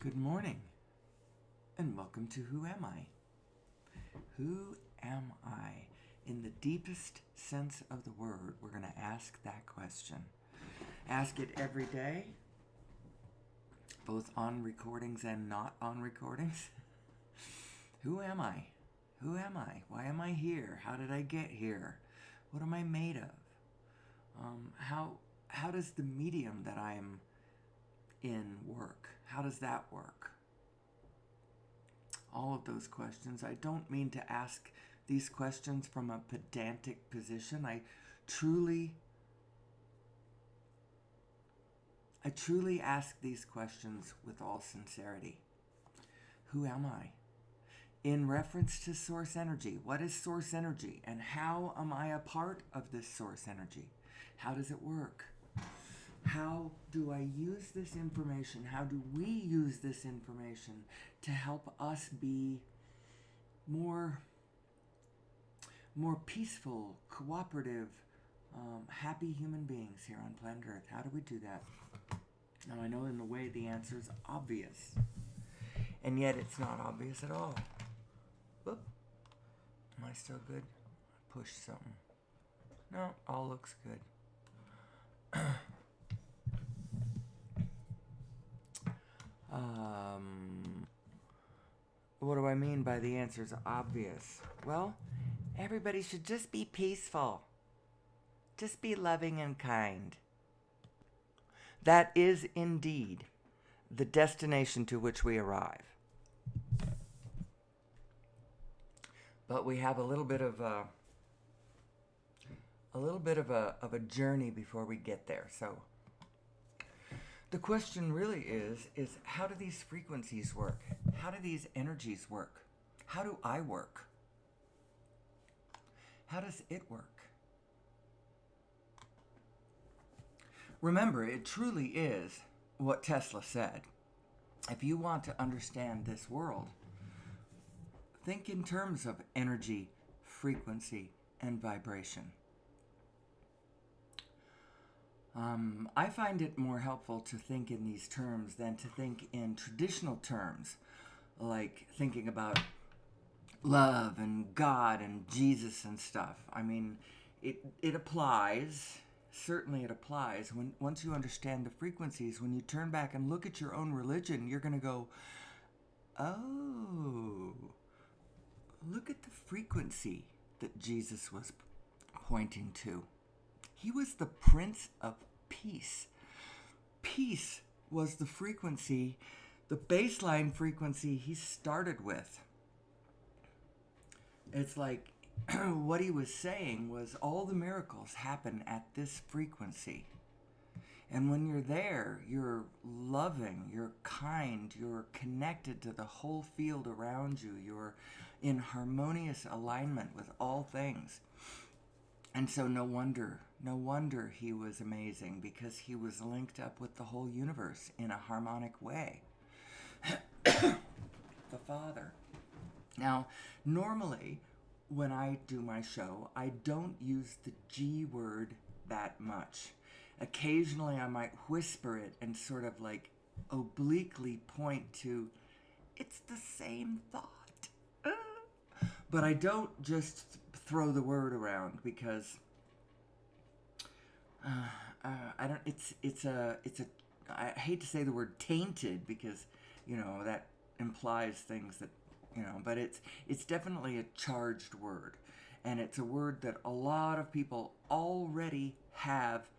Good morning, and welcome to Who Am I? Who am I? In the deepest sense of the word, we're going to ask that question. Ask it every day, both on recordings and not on recordings. Who am I? Who am I? Why am I here? How did I get here? What am I made of? How does the medium that I'm in work? How does that work? All of those questions. I don't mean to ask these questions from a pedantic position. I truly ask these questions with all sincerity. Who am I? In reference to source energy, what is source energy and how am I a part of this source energy? How does it work? How do I use this information? How do we use this information to help us be more peaceful, cooperative, happy human beings here on planet Earth? How do we do that? Now, I know in a way the answer is obvious, and yet it's not obvious at all. Whoop. Am I still good? I pushed something. No, all looks good. What do I mean by the answer is obvious? Well, everybody should just be peaceful. Just be loving and kind. That is indeed the destination to which we arrive. But we have a little bit of a journey before we get there. So the question really is how do these frequencies work? How do these energies work? How do I work? How does it work? Remember, it truly is what Tesla said. If you want to understand this world, think in terms of energy, frequency, and vibration. I find it more helpful to think in these terms than to think in traditional terms, like thinking about love and God and Jesus and stuff. I mean, it applies. Certainly it applies. Once you understand the frequencies, when you turn back and look at your own religion, you're going to go, oh, look at the frequency that Jesus was pointing to. He was the Prince of Peace. Peace was the frequency, the baseline frequency he started with. It's like what he was saying was all the miracles happen at this frequency. And when you're there, you're loving, you're kind, you're connected to the whole field around you. You're in harmonious alignment with all things. And so no wonder he was amazing, because he was linked up with the whole universe in a harmonic way. The Father. Now, normally, when I do my show, I don't use the G word that much. Occasionally, I might whisper it and sort of like obliquely point to, it's the same thought. But I don't just throw the word around, because I don't. I hate to say the word tainted, because that implies things that but it's definitely a charged word, and it's a word that a lot of people already have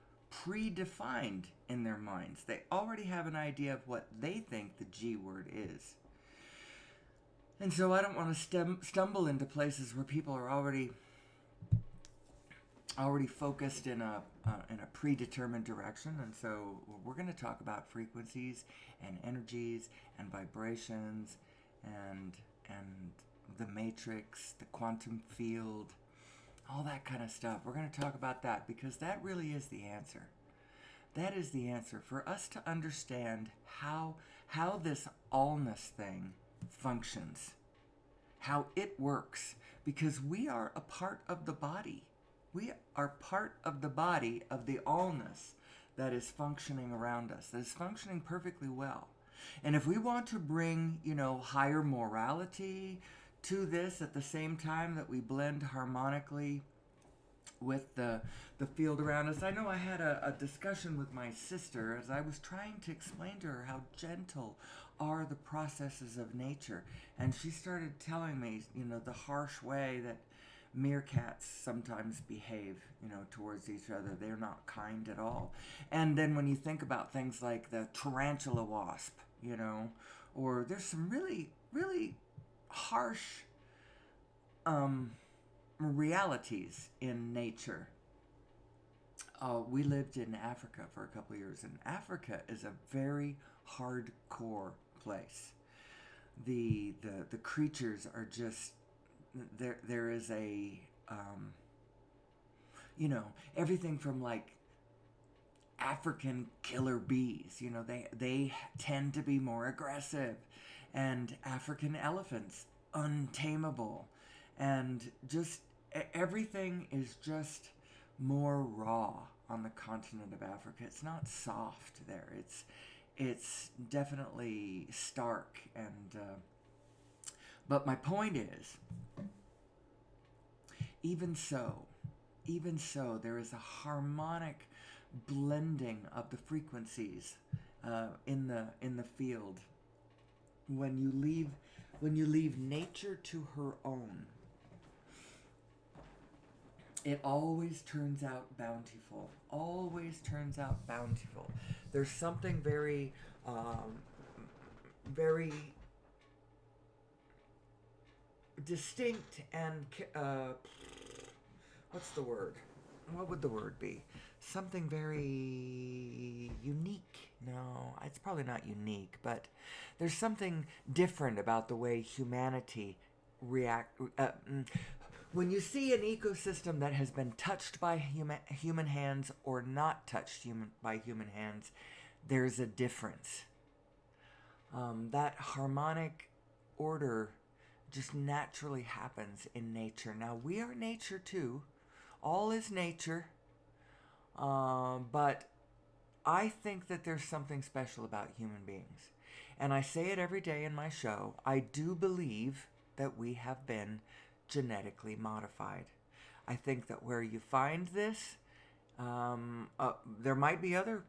predefined in their minds. They already have an idea of what they think the G word is. And so I don't want to stumble into places where people are already focused in a predetermined direction. And so we're going to talk about frequencies and energies and vibrations and the matrix, the quantum field, all that kind of stuff. We're going to talk about that, because that really is the answer. That is the answer for us to understand how this allness thing functions, how it works, because we are a part of the body. We are part of the body of the allness that is functioning around us, that is functioning perfectly well. And if we want to bring, higher morality to this at the same time that we blend harmonically with the field around us. I know I had a discussion with my sister as I was trying to explain to her how gentle are the processes of nature. And she started telling me, the harsh way that meerkats sometimes behave, towards each other. They're not kind at all. And then when you think about things like the tarantula wasp, or there's some really, really harsh realities in nature. We lived in Africa for a couple of years, and Africa is a very hardcore place. The creatures are just there. There is a everything from like African killer bees. They tend to be more aggressive, and African elephants untamable, and just everything is just more raw on the continent of Africa. It's not soft there. It's definitely stark, and but my point is, even so, there is a harmonic blending of the frequencies in the field when you leave nature to her own. It always turns out bountiful. Always turns out bountiful. There's something very, very distinct and what's the word? What would the word be? Something very unique. No, it's probably not unique, but there's something different about the way humanity react. When you see an ecosystem that has been touched by human hands or not touched by human hands, there's a difference. That harmonic order just naturally happens in nature. Now, we are nature too. All is nature. But I think that there's something special about human beings. And I say it every day in my show. I do believe that we have been genetically modified. I think that where you find this, there might be other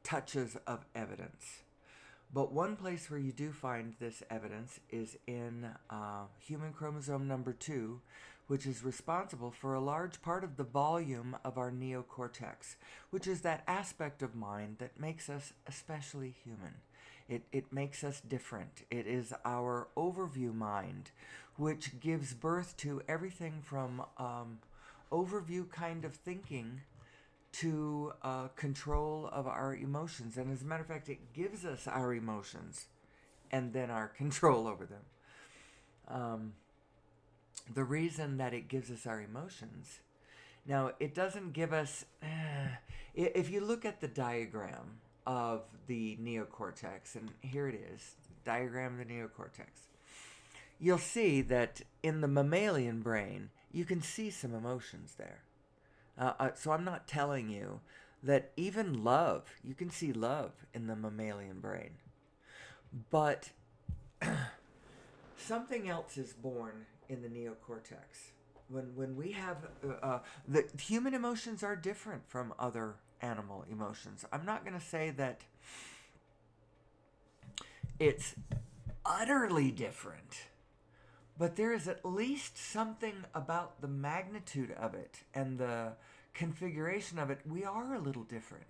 touches of evidence. But one place where you do find this evidence is in human chromosome number 2, which is responsible for a large part of the volume of our neocortex, which is that aspect of mind that makes us especially human. It makes us different. It is our overview mind, which gives birth to everything from overview kind of thinking to control of our emotions. And as a matter of fact, it gives us our emotions and then our control over them. The reason that it gives us our emotions, now it doesn't give us, if you look at the diagram of the neocortex, and here it is, diagram of the neocortex, you'll see that in the mammalian brain, you can see some emotions there. So I'm not telling you that even love, you can see love in the mammalian brain. But something else is born in the neocortex. When we have, the human emotions are different from other animal emotions. I'm not going to say that it's utterly different, but there is at least something about the magnitude of it and the configuration of it. We are a little different.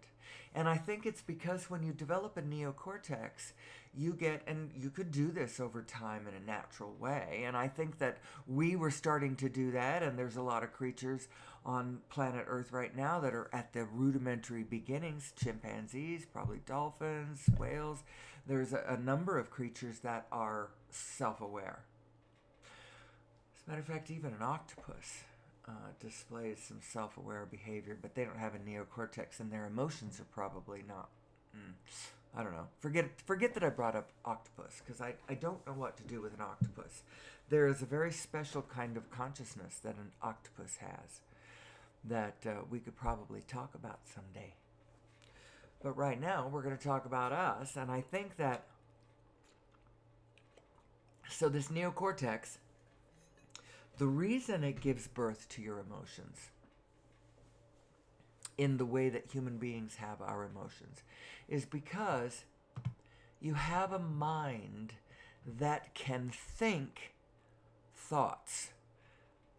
And I think it's because when you develop a neocortex, you get, and you could do this over time in a natural way, and I think that we were starting to do that, and there's a lot of creatures on planet Earth right now that are at the rudimentary beginnings, chimpanzees, probably dolphins, whales. There's a number of creatures that are self-aware. As a matter of fact, even an octopus displays some self-aware behavior, but they don't have a neocortex, and their emotions are probably not. I don't know. Forget that I brought up octopus, because I don't know what to do with an octopus. There is a very special kind of consciousness that an octopus has that we could probably talk about someday. But right now, we're going to talk about us, and I think that, so this neocortex, the reason it gives birth to your emotions in the way that human beings have our emotions is because you have a mind that can think thoughts.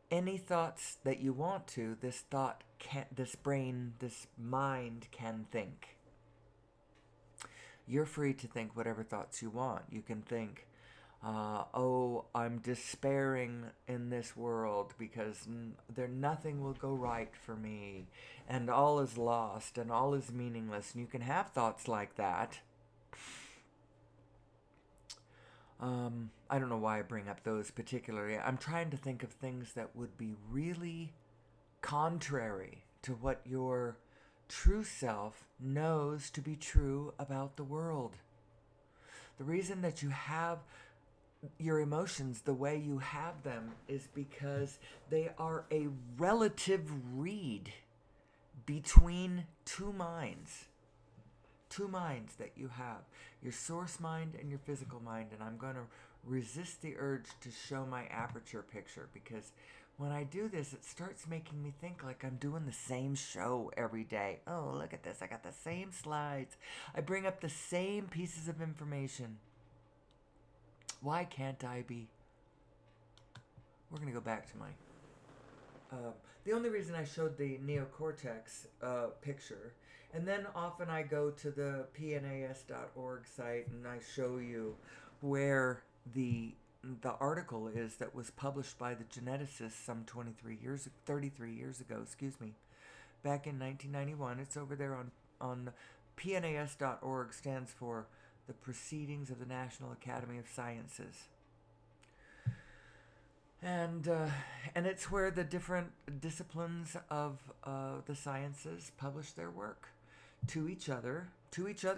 Any thoughts that you want to, this mind can think. You're free to think whatever thoughts you want. You can think, oh, I'm despairing in this world because nothing will go right for me, and all is lost, and all is meaningless. And you can have thoughts like that. I don't know why I bring up those particularly. I'm trying to think of things that would be really contrary to what your true self knows to be true about the world. The reason that you have your emotions the way you have them is because they are a relative read between two minds. Two minds that you have, your source mind and your physical mind. And I'm going to resist the urge to show my aperture picture, because when I do this, it starts making me think like I'm doing the same show every day. Oh, look at this. I got the same slides. I bring up the same pieces of information. Why can't I be? We're going to go back to my... the only reason I showed the neocortex picture, and then often I go to the pnas.org site and I show you where the article is that was published by the geneticists some 33 years ago, back in 1991. It's over there on pnas.org, stands for the Proceedings of the National Academy of Sciences. And it's where the different disciplines of the sciences publish their work to each other,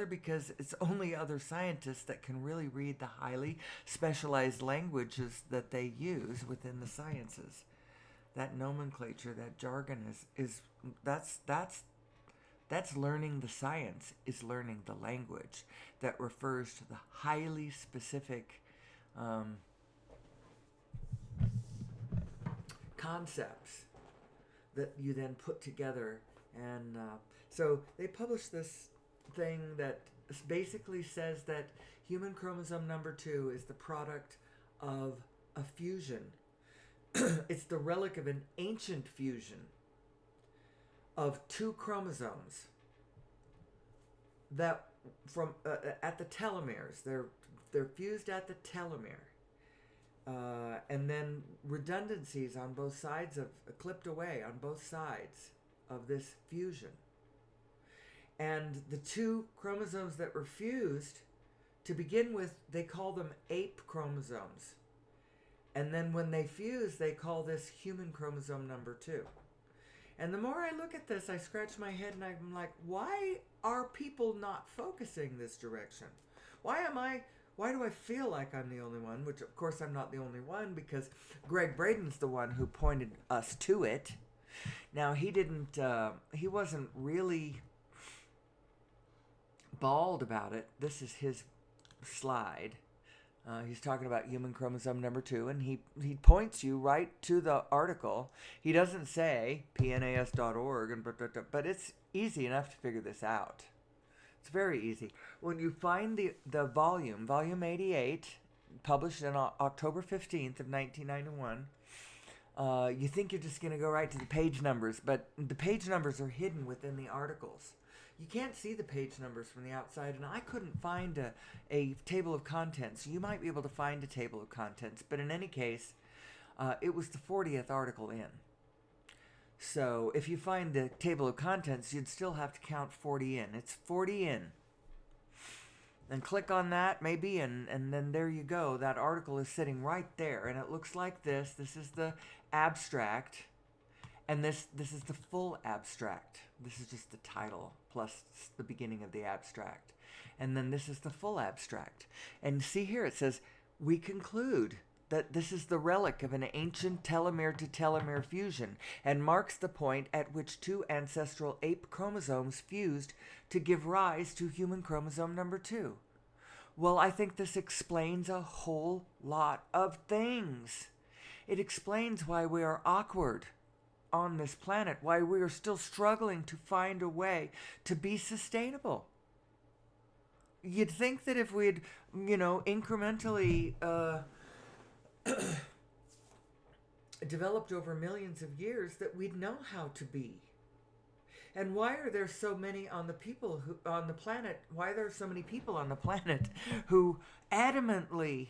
because it's only other scientists that can really read the highly specialized languages that they use within the sciences. That nomenclature, that jargon that's learning the science, is learning the language that refers to the highly specific concepts that you then put together. And so they published this thing that basically says that human chromosome number 2 is the product of a fusion. It's the relic of an ancient fusion of two chromosomes that from at the telomeres. They're fused at the telomere. And then redundancies on both sides clipped away on both sides of this fusion. And the two chromosomes that were fused, to begin with, they call them ape chromosomes. And then when they fuse, they call this human chromosome number 2. And the more I look at this, I scratch my head and I'm like, why are people not focusing this direction? Why do I feel like I'm the only one? Which, of course, I'm not the only one, because Greg Braden's the one who pointed us to it. Now, he wasn't really bald about it. This is his slide. He's talking about human chromosome number 2, and he points you right to the article. He doesn't say pnas.org, but it's easy enough to figure this out. It's very easy. When you find the volume 88, published on October 15th of 1991, you think you're just going to go right to the page numbers, but the page numbers are hidden within the articles. You can't see the page numbers from the outside, and I couldn't find a table of contents. You might be able to find a table of contents, but in any case, it was the 40th article in. So if you find the table of contents, you'd still have to count 40 in. It's 40 in. And click on that, maybe, and then there you go. That article is sitting right there, and it looks like this. This is the abstract, and this is the full abstract. This is just the title plus the beginning of the abstract. And then this is the full abstract. And see here, it says, we conclude that this is the relic of an ancient telomere to telomere fusion and marks the point at which two ancestral ape chromosomes fused to give rise to human chromosome number 2. Well, I think this explains a whole lot of things. It explains why we are awkward on this planet, why we are still struggling to find a way to be sustainable. You'd think that if we'd, incrementally developed over millions of years, that we'd know how to be. And why are there so many on the planet? Why are there so many people on the planet who adamantly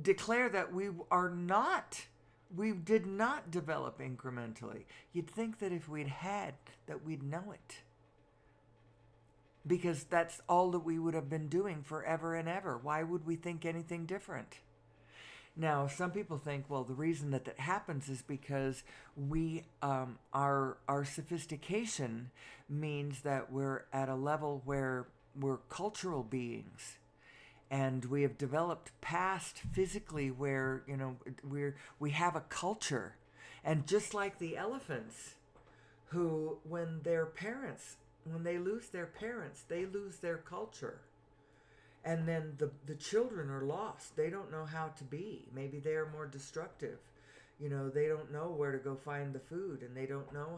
declare that we did not develop incrementally? You'd think that if we'd had, that we'd know it. Because that's all that we would have been doing forever and ever. Why would we think anything different? Now, some people think, well, the reason that happens is because our sophistication means that we're at a level where we're cultural beings, and we have developed past physically where we have a culture, and just like the elephants, who when they lose their parents, they lose their culture. And then the children are lost. They don't know how to be. Maybe they are more destructive. They don't know where to go find the food, and they don't know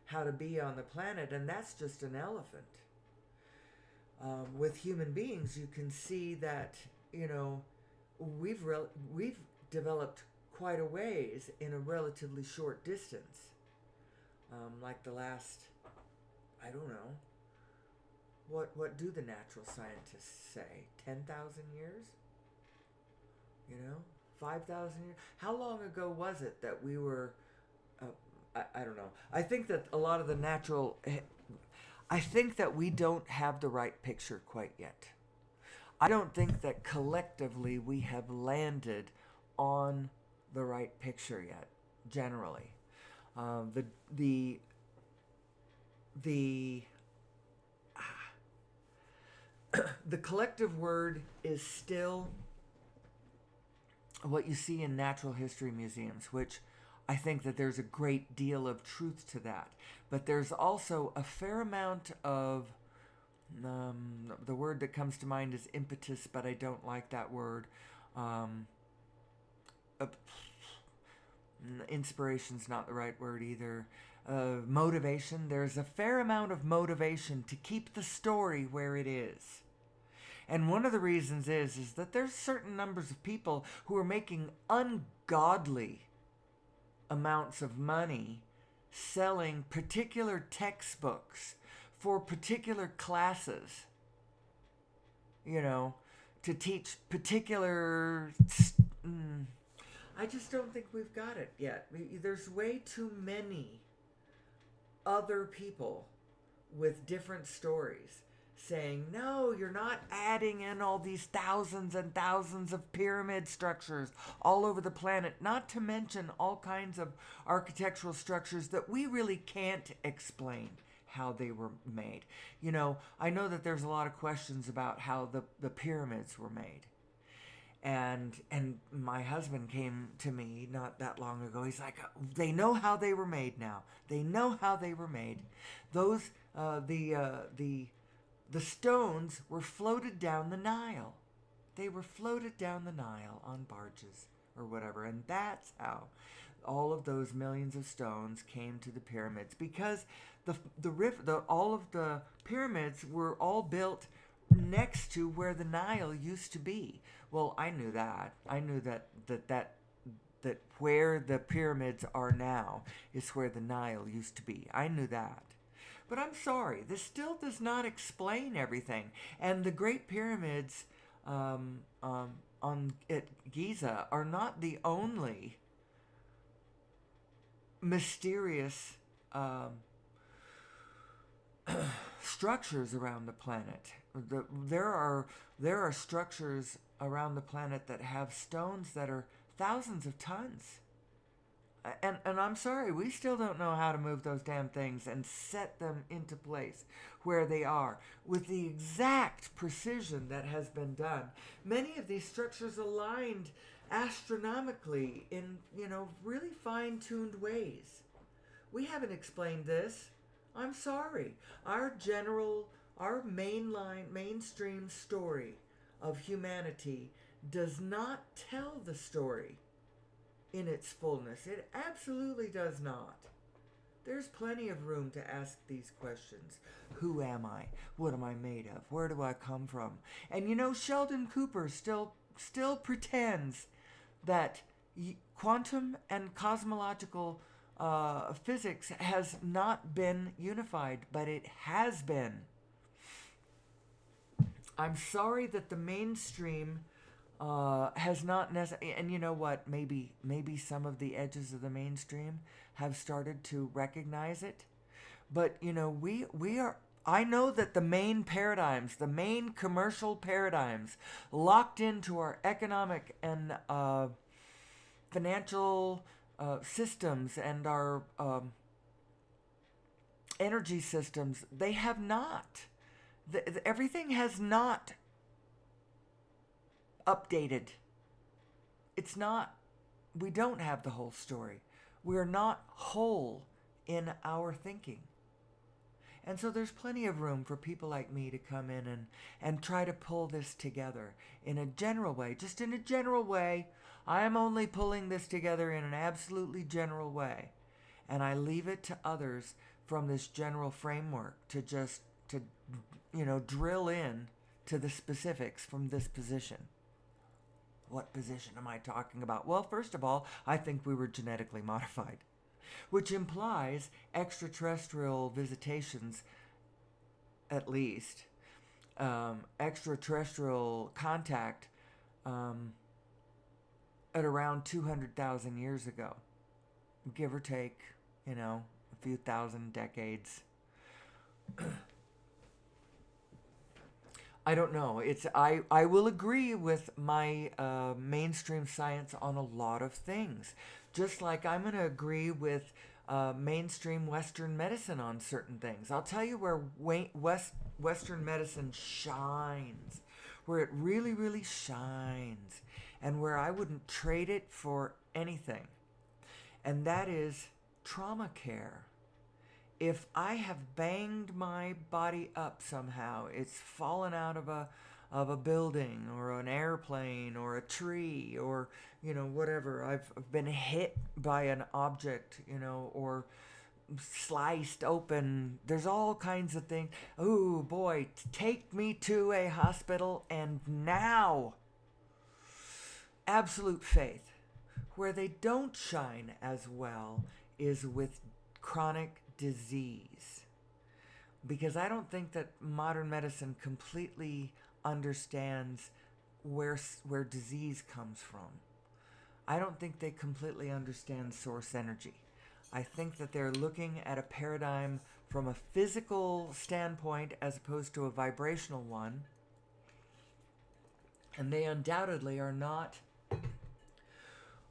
how to be on the planet. And that's just an elephant. With human beings, you can see that we've developed quite a ways in a relatively short distance. Like the last, I don't know. What do the natural scientists say? 10,000 years? 5,000 years? How long ago was it that we were... I don't know. I think that a lot of the natural... I think that we don't have the right picture quite yet. I don't think that collectively we have landed on the right picture yet, generally. The collective word is still what you see in natural history museums, which I think that there's a great deal of truth to that. But there's also a fair amount of, the word that comes to mind is impetus, but I don't like that word. Inspiration's not the right word either. Motivation. There's a fair amount of motivation to keep the story where it is. And one of the reasons is that there's certain numbers of people who are making ungodly amounts of money selling particular textbooks for particular classes, to teach particular... I just don't think we've got it yet. There's way too many other people with different stories saying, no, you're not adding in all these thousands and thousands of pyramid structures all over the planet, not to mention all kinds of architectural structures that we really can't explain how they were made. I know that there's a lot of questions about how the pyramids were made. And my husband came to me not that long ago. He's like, they know how they were made now. They know how they were made. Those, the stones were floated down the Nile. They were floated down the Nile on barges or whatever. And that's how all of those millions of stones came to the pyramids. Because all of the pyramids were all built next to where the Nile used to be. Well, I knew that. I knew that where the pyramids are now is where the Nile used to be. I knew that. But I'm sorry, this still does not explain everything. And the Great Pyramids at Giza are not the only mysterious structures around the planet. There are structures around the planet that have stones that are thousands of tons. And I'm sorry, we still don't know how to move those damn things and set them into place where they are with the exact precision that has been done. Many of these structures aligned astronomically in, really fine-tuned ways. We haven't explained this. I'm sorry. Our mainstream story of humanity does not tell the story in its fullness. It absolutely does not. There's plenty of room to ask these questions. Who am I? What am I made of? Where do I come from? And Sheldon Cooper still pretends that quantum and cosmological physics has not been unified, but it has been. I'm sorry that the mainstream has not necessarily, and you know what? Maybe some of the edges of the mainstream have started to recognize it, but we are. I know that the main paradigms, the main commercial paradigms, locked into our economic and financial systems and our energy systems, they have not. Everything has not updated. It's not, we don't have the whole story. We're not whole in our thinking. And so there's plenty of room for people like me to come in and try to pull this together in a general way. Just in a general way. I am only pulling this together in an absolutely general way. And I leave it to others from this general framework to drill in to the specifics from this position. What position am I talking about? Well, first of all, I think we were genetically modified, which implies extraterrestrial visitations, at least, extraterrestrial contact at around 200,000 years ago, give or take, a few thousand decades. I don't know. I will agree with my mainstream science on a lot of things. Just like I'm going to agree with mainstream Western medicine on certain things. I'll tell you where Western medicine shines, where it really, really shines, and where I wouldn't trade it for anything. And that is trauma care. If I have banged my body up somehow, it's fallen out of a building or an airplane or a tree or whatever. I've been hit by an object, or sliced open. There's all kinds of things. Oh boy, take me to a hospital and now. Absolute faith. Where they don't shine as well is with chronic disease, because I don't think that modern medicine completely understands where disease comes from. I don't think they completely understand source energy. I think that they're looking at a paradigm from a physical standpoint as opposed to a vibrational one, and they undoubtedly are not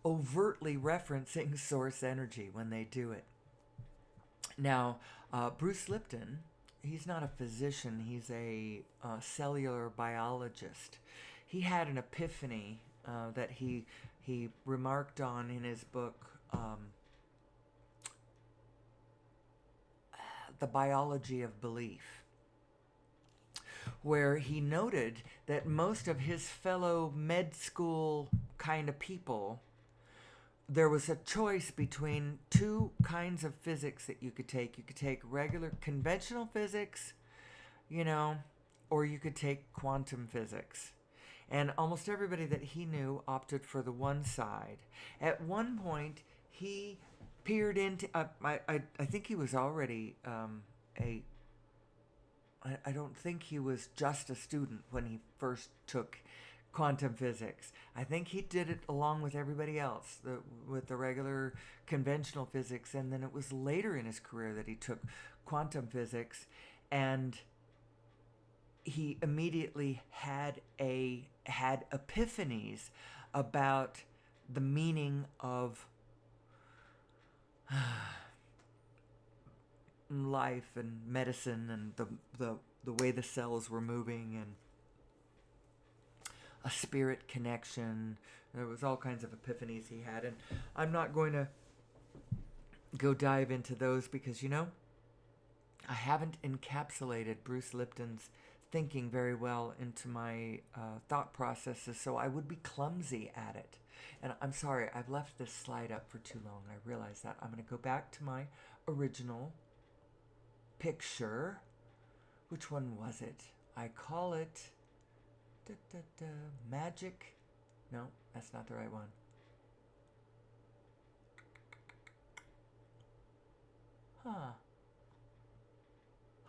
overtly referencing source energy when they do it. Now, Bruce Lipton, he's not a physician, he's a cellular biologist. He had an epiphany that he remarked on in his book, The Biology of Belief, where he noted that most of his fellow med school kind of people, there was a choice between two kinds of physics that you could take. You could take regular conventional physics, or you could take quantum physics. And almost everybody that he knew opted for the one side. At one point, he peered into, I think he was already I don't think he was just a student when he first took quantum physics. I think he did it along with everybody else, with the regular conventional physics, and then it was later in his career that he took quantum physics, and he immediately had epiphanies about the meaning of life and medicine and the way the cells were moving and a spirit connection. There was all kinds of epiphanies he had, and I'm not going to go dive into those because, I haven't encapsulated Bruce Lipton's thinking very well into my thought processes, so I would be clumsy at it. And I'm sorry, I've left this slide up for too long. I realize that. I'm going to go back to my original picture. Which one was it? I call it Magic. No, that's not the right one.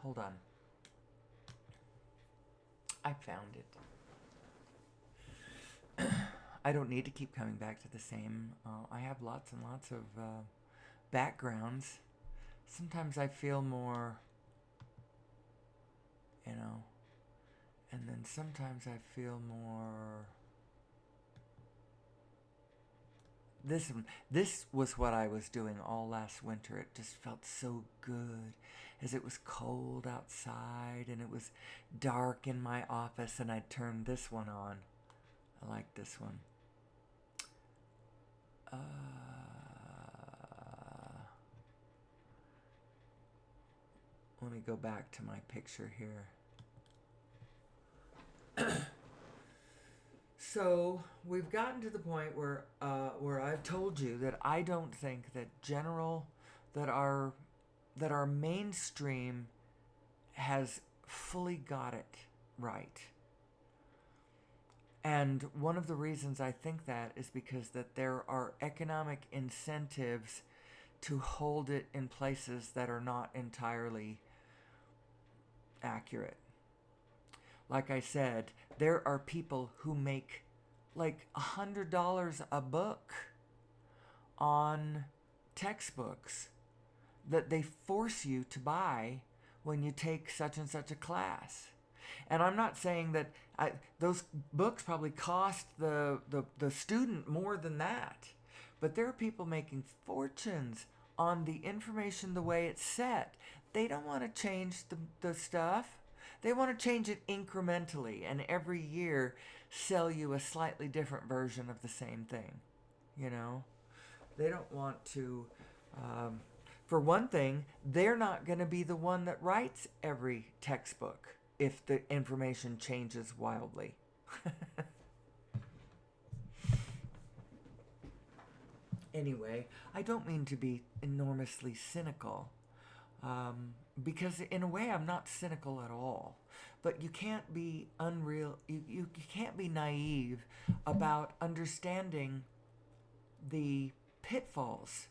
Hold on. I found it. I don't need to keep coming back to the same. I have lots and lots of backgrounds. Sometimes I feel more, and then sometimes I feel more. This was what I was doing all last winter. It just felt so good as it was cold outside and it was dark in my office, and I'd turn this one on. I like this one. Let me go back to my picture here. So we've gotten to the point where I've told you that I don't think that our mainstream has fully got it right. And one of the reasons I think that is because that there are economic incentives to hold it in places that are not entirely accurate. Like I said, there are people who make like $100 a book on textbooks that they force you to buy when you take such and such a class. And I'm not saying that those books probably cost the student more than that. But there are people making fortunes on the information the way it's set. They don't want to change the stuff. They want to change it incrementally and every year sell you a slightly different version of the same thing. They don't want to... for one thing, they're not going to be the one that writes every textbook if the information changes wildly. Anyway, I don't mean to be enormously cynical, because in a way I'm not cynical at all. But you can't be you can't be naive about understanding the pitfalls.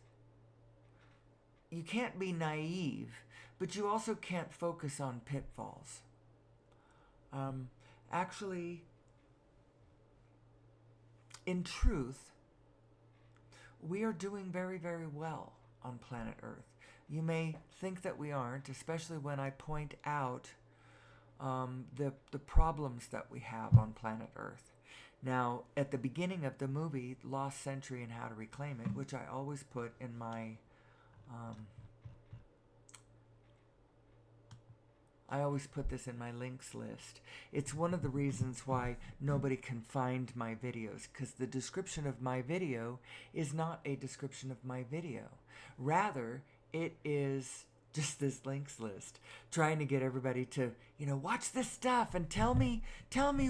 You can't be naive, but you also can't focus on pitfalls. Actually, in truth, we are doing very, very well on planet Earth. You may think that we aren't, especially when I point out the problems that we have on planet Earth. Now, at the beginning of the movie, Lost Century and How to Reclaim It, which I always put in my... I always put this in my links list. It's one of the reasons why nobody can find my videos, because the description of my video is not a description of my video. Rather, it is just this links list, trying to get everybody to, watch this stuff and tell me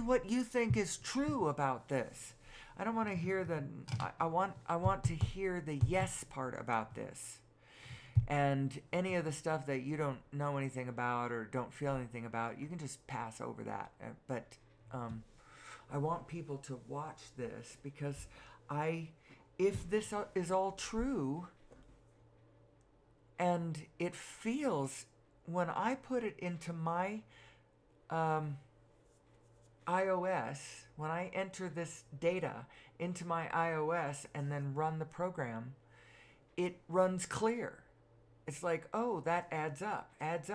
what you think is true about this. I don't want to hear I want to hear the yes part about this. And any of the stuff that you don't know anything about or don't feel anything about, you can just pass over that. But I want people to watch this because if this is all true, and it feels, when I put it into my iOS, when I enter this data into my iOS and then run the program, it runs clear. It's like, oh, that adds up as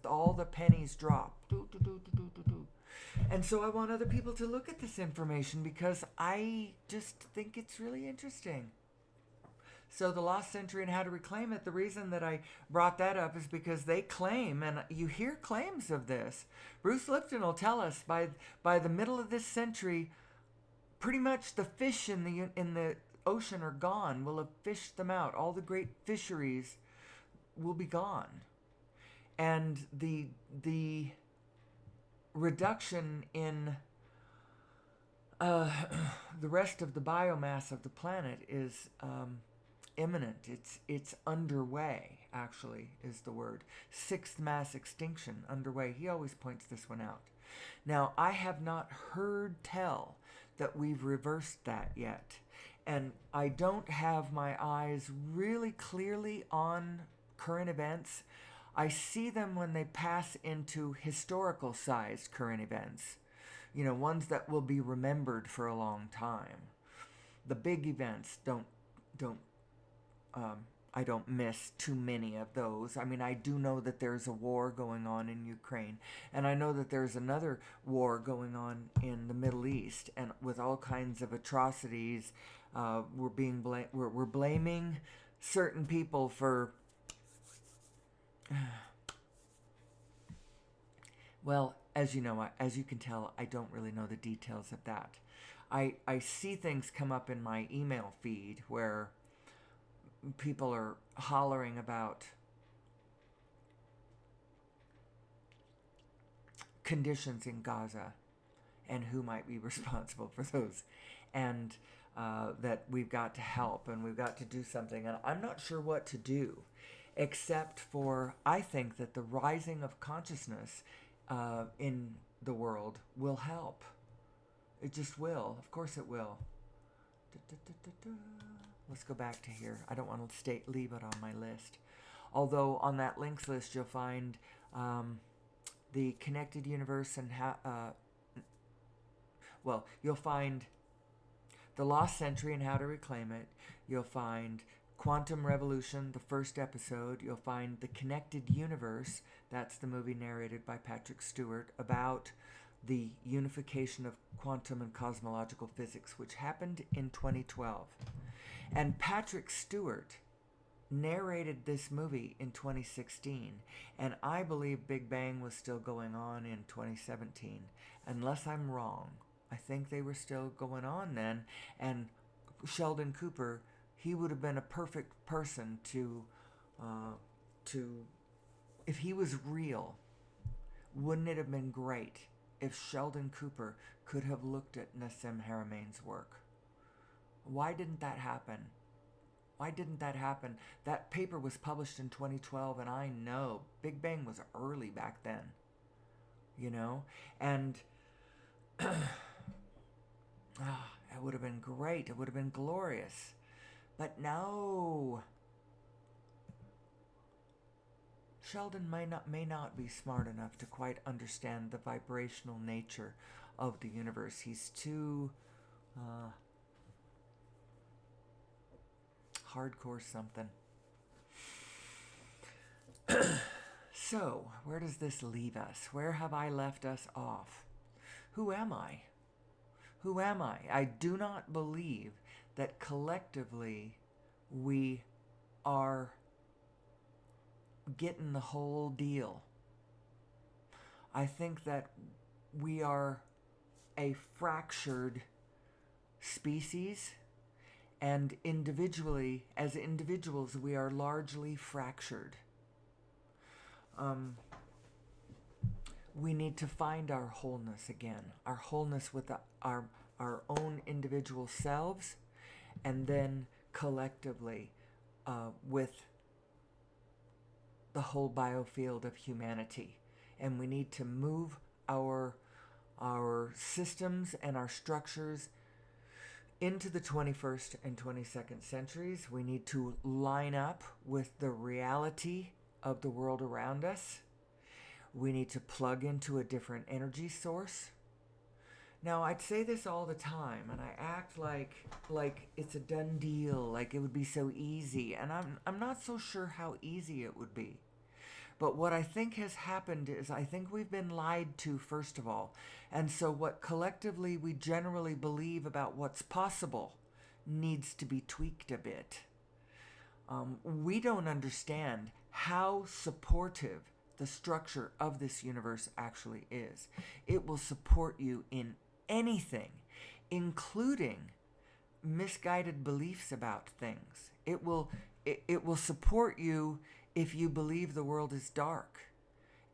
all the pennies drop. And so I want other people to look at this information because I just think it's really interesting. So the Lost Century and How to Reclaim It, the reason that I brought that up is because they claim, and you hear claims of this. Bruce Lipton will tell us by the middle of this century, pretty much the fish in the ocean are gone. We'll have fished them out. All the great fisheries will be gone. And the reduction in the rest of the biomass of the planet is imminent. It's underway, actually, is the word. Sixth mass extinction underway. He always points this one out. Now, I have not heard tell that we've reversed that yet. And I don't have my eyes really clearly on current events. I see them when they pass into historical sized current events. You know, ones that will be remembered for a long time. The big events I don't miss too many of those. I mean, I do know that there's a war going on in Ukraine, and I know that there's another war going on in the Middle East, and with all kinds of atrocities. We're blaming certain people for. Well, as you know, as you can tell, I don't really know the details of that. I see things come up in my email feed where people are hollering about conditions in Gaza and who might be responsible for those, and that we've got to help and we've got to do something. And I'm not sure what to do, except for I think that the rising of consciousness in the world will help. It just will. Of course it will. Let's go back to here. I don't want to leave it on my list. Although on that links list you'll find the Connected Universe and you'll find The Lost Century and How to Reclaim It. You'll find Quantum Revolution, the first episode. You'll find The Connected Universe. That's the movie narrated by Patrick Stewart about the unification of quantum and cosmological physics, which happened in 2012. And Patrick Stewart narrated this movie in 2016, and I believe Big Bang was still going on in 2017, unless I'm wrong. I think they were still going on then, and Sheldon Cooper, he would have been a perfect person to if he was real, wouldn't it have been great if Sheldon Cooper could have looked at Nassim Haramein's work? Why didn't that happen? Why didn't that happen? That paper was published in 2012, and I know Big Bang was early back then, you know? And it would have been great. It would have been glorious. But no. Sheldon may not be smart enough to quite understand the vibrational nature of the universe. He's too hardcore something. So, where does this leave us? Where have I left us off? Who am I? Who am I? I do not believe that collectively we are getting the whole deal. I think that we are a fractured species, and individually, as individuals, we are largely fractured. We need to find our wholeness again, our wholeness with our own individual selves, and then collectively with the whole biofield of humanity. And we need to move our systems and our structures into the 21st and 22nd centuries. We need to line up with the reality of the world around us. We need to plug into a different energy source. Now, I'd say this all the time, and I act like it's a done deal, like it would be so easy, and I'm not so sure how easy it would be. But what I think has happened is I think we've been lied to, first of all. And so what collectively we generally believe about what's possible needs to be tweaked a bit. We don't understand how supportive the structure of this universe actually is. It will support you in anything, including misguided beliefs about things. It will support you if you believe the world is dark.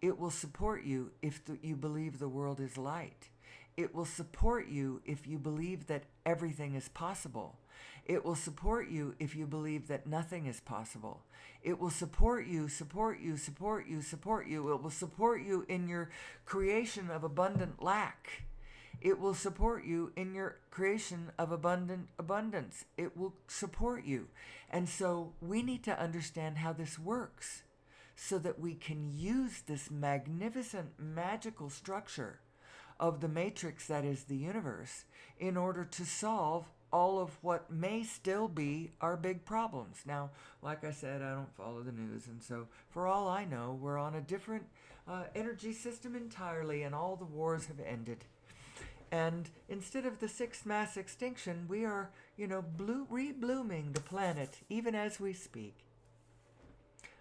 It will support you if you believe the world is light. It will support you if you believe that everything is possible. It will support you if you believe that nothing is possible. It will support you, support you, support you, support you. It will support you in your creation of abundant lack. It will support you in your creation of abundant abundance. It will support you. And so we need to understand how this works so that we can use this magnificent, magical structure of the matrix that is the universe in order to solve all of what may still be our big problems. Now, like I said, I don't follow the news, and so for all I know, we're on a different energy system entirely, and all the wars have ended. And instead of the sixth mass extinction, we are, re-blooming the planet even as we speak.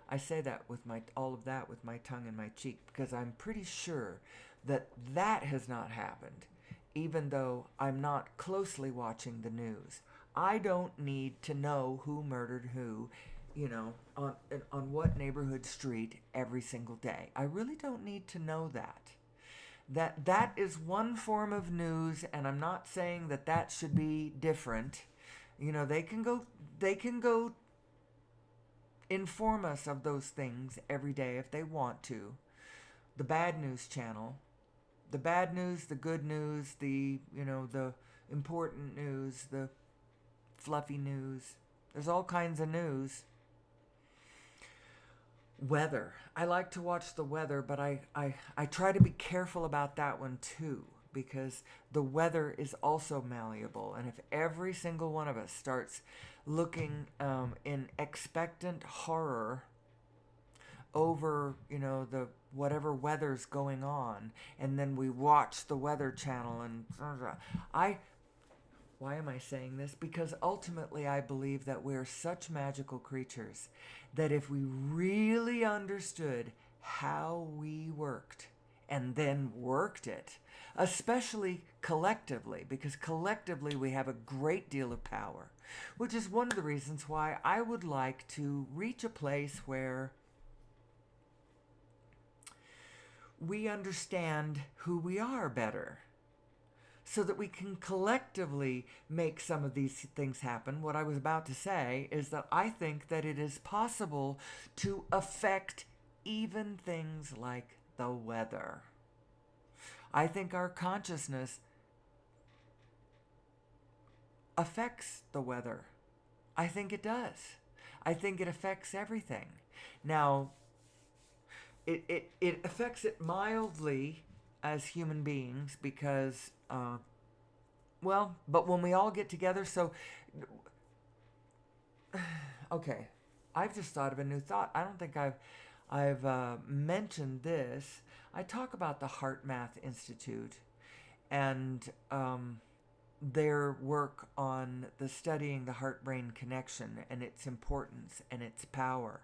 I say that with all of that with my tongue in my cheek because I'm pretty sure that has not happened, even though I'm not closely watching the news. I don't need to know who murdered who, on what neighborhood street every single day. I really don't need to know that. That is one form of news, and I'm not saying that should be different. They can go inform us of those things every day if they want to. The bad news channel, the bad news, the good news, the important news, the fluffy news. There's all kinds of news. Weather. I like to watch the weather, but I try to be careful about that one too, because the weather is also malleable. And if every single one of us starts looking in expectant horror over, the whatever weather's going on, and then we watch the Weather Channel and why am I saying this? Because ultimately I believe that we're such magical creatures that if we really understood how we worked and then worked it, especially collectively, because collectively we have a great deal of power, which is one of the reasons why I would like to reach a place where we understand who we are better, so that we can collectively make some of these things happen. What I was about to say is that I think that it is possible to affect even things like the weather. I think our consciousness affects the weather. I think it does. I think it affects everything. Now, it affects it mildly as human beings because, but when we all get together, okay, I've just thought of a new thought. I don't think I've mentioned this. I talk about the HeartMath Institute and their work on the studying the heart-brain connection and its importance and its power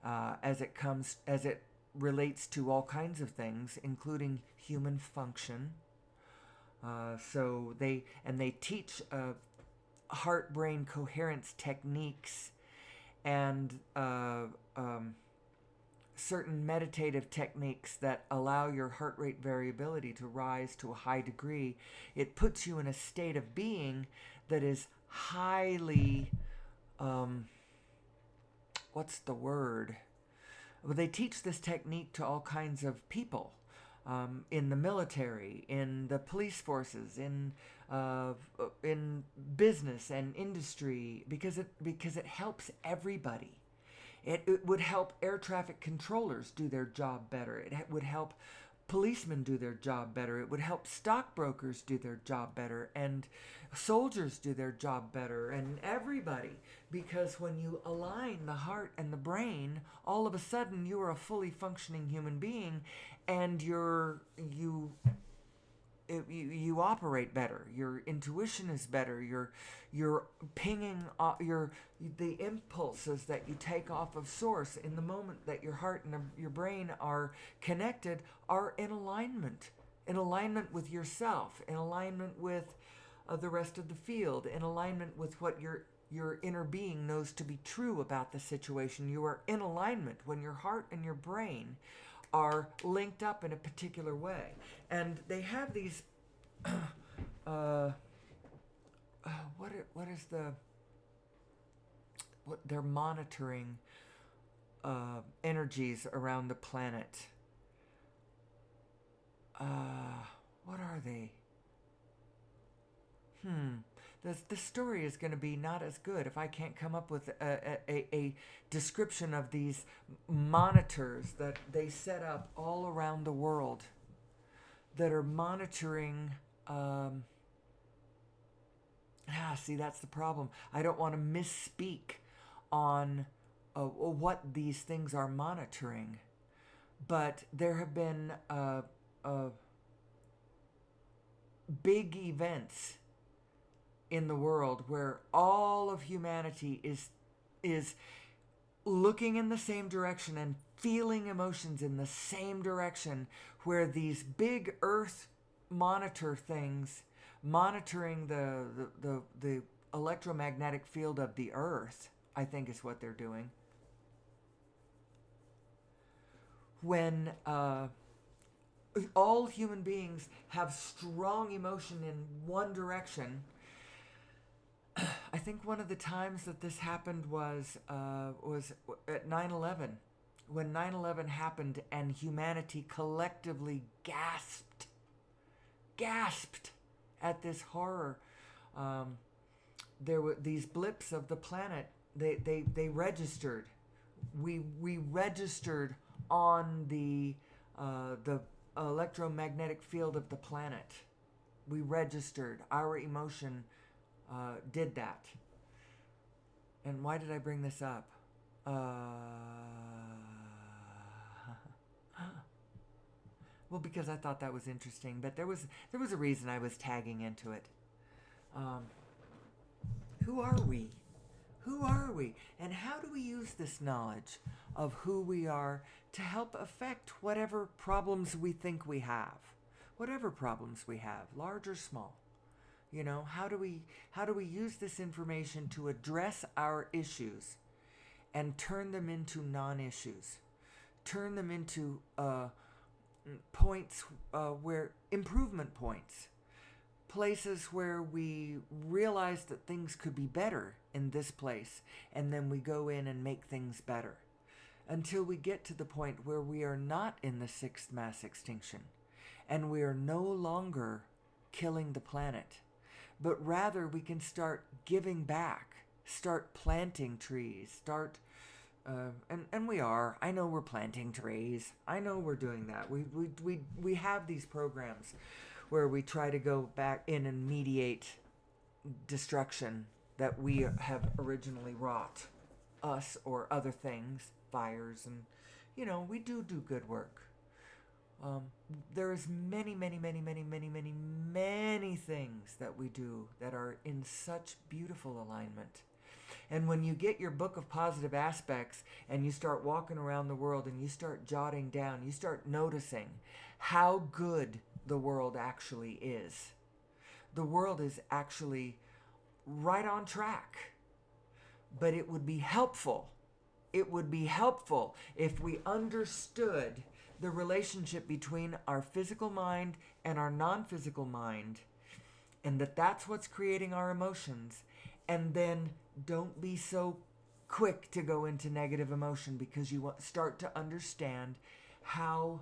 as it relates to all kinds of things, including human function. So they teach heart-brain coherence techniques and certain meditative techniques that allow your heart rate variability to rise to a high degree. It puts you in a state of being that is highly, what's the word? Well, they teach this technique to all kinds of people in the military, in the police forces, in business and industry, because it helps everybody. It would help air traffic controllers do their job better. It would help policemen do their job better. It would help stockbrokers do their job better, and soldiers do their job better, and everybody. Because when you align the heart and the brain, all of a sudden you are a fully functioning human being, and you you operate better. Your intuition is better. You're pinging the impulses that you take off of source in the moment that your heart and your brain are connected, are in alignment with yourself, in alignment with the rest of the field, in alignment with what your inner being knows to be true about the situation. You are in alignment when your heart and your brain are linked up in a particular way. And they have these they're monitoring energies around the planet. What are they? The story is going to be not as good if I can't come up with a description of these monitors that they set up all around the world that are monitoring. See, that's the problem. I don't want to misspeak on what these things are monitoring, but there have been big events in the world where all of humanity is looking in the same direction and feeling emotions in the same direction, where these big earth monitor things monitoring the electromagnetic field of the earth, I think is what they're doing, when all human beings have strong emotion in one direction. I think one of the times that this happened was at 9/11, when 9/11 happened and humanity collectively gasped at this horror. There were these blips of the planet. They registered. We registered on the electromagnetic field of the planet. We registered. Our emotion did that. And why did I bring this up? Well, because I thought that was interesting, but there was a reason I was tagging into it. Who are we? Who are we? And how do we use this knowledge of who we are to help affect whatever problems we think we have? Whatever problems we have, large or small. You know, how do we use this information to address our issues and turn them into non-issues? Turn them into points where improvement points. Places where we realize that things could be better in this place, and then we go in and make things better until we get to the point where we are not in the sixth mass extinction and we are no longer killing the planet, but rather we can start giving back, start planting trees, and we are. I know we're planting trees. I know we're doing that. We have these programs where we try to go back in and mediate destruction that we have originally wrought, us or other things, fires, and we do good work. There is many things that we do that are in such beautiful alignment. And when you get your book of positive aspects and you start walking around the world and you start jotting down, you start noticing how good the world actually is. The world is actually right on track. But it would be helpful. It would be helpful if we understood the relationship between our physical mind and our non-physical mind, and that's what's creating our emotions. And then don't be so quick to go into negative emotion, because you start to understand how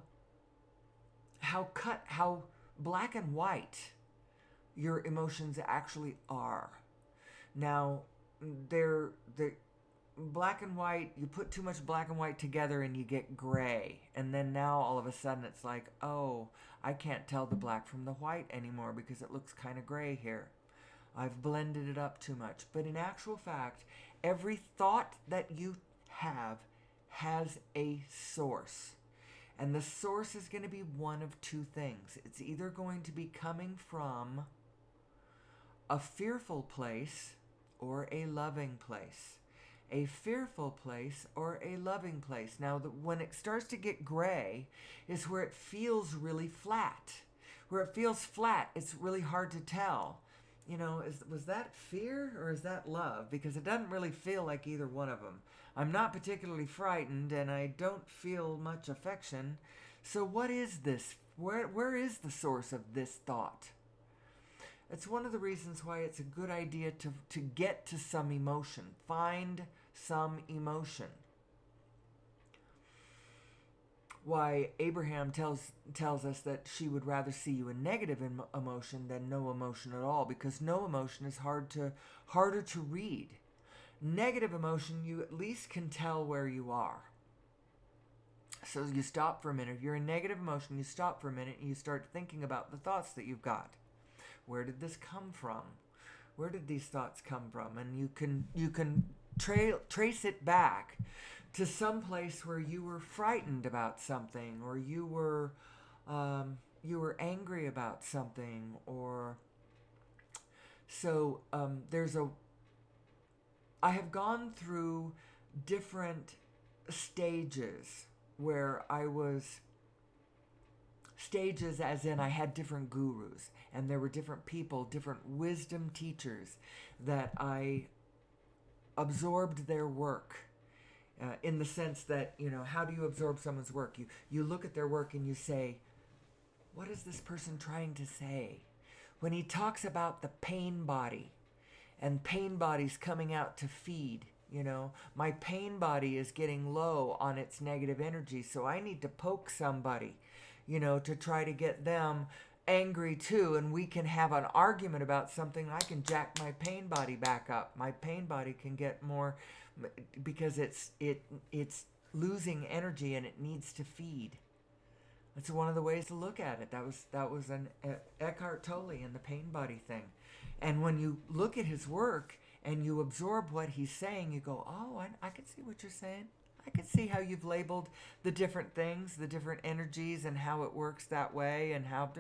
black and white your emotions actually are. Now, they're black and white. You put too much black and white together and you get gray, and then now all of a sudden it's like, oh, I can't tell the black from the white anymore because it looks kind of gray here. I've blended it up too much. But in actual fact, every thought that you have has a source. And the source is going to be one of two things. It's either going to be coming from a fearful place or a loving place. A fearful place or a loving place. Now, when it starts to get gray is where it feels really flat. Where it feels flat, it's really hard to tell. You know, was that fear or is that love? Because it doesn't really feel like either one of them. I'm not particularly frightened and I don't feel much affection. So what is this? Where is the source of this thought? It's one of the reasons why it's a good idea to get to some emotion. Find some emotion. Why Abraham tells us that she would rather see you in negative emotion than no emotion at all, because no emotion is harder to read. Negative emotion, you at least can tell where you are. So you stop for a minute. If you're in negative emotion, you stop for a minute and you start thinking about the thoughts that you've got. Where did this come from? Where did these thoughts come from? And you can trace it back to some place where you were frightened about something, or you were angry about something, or so I have gone through different stages where stages as in I had different gurus, and there were different people, different wisdom teachers that I absorbed their work. In the sense that, how do you absorb someone's work? You look at their work and you say, what is this person trying to say? When he talks about the pain body, and pain body's coming out to feed, my pain body is getting low on its negative energy, so I need to poke somebody, to try to get them angry too, and we can have an argument about something. I can jack my pain body back up. My pain body can get more, because it's losing energy and it needs to feed. That's one of the ways to look at it. That was an Eckhart Tolle in the pain body thing. And when you look at his work and you absorb what he's saying, you go, oh, I can see what you're saying. I can see how you've labeled the different things, the different energies, and how it works that way, and how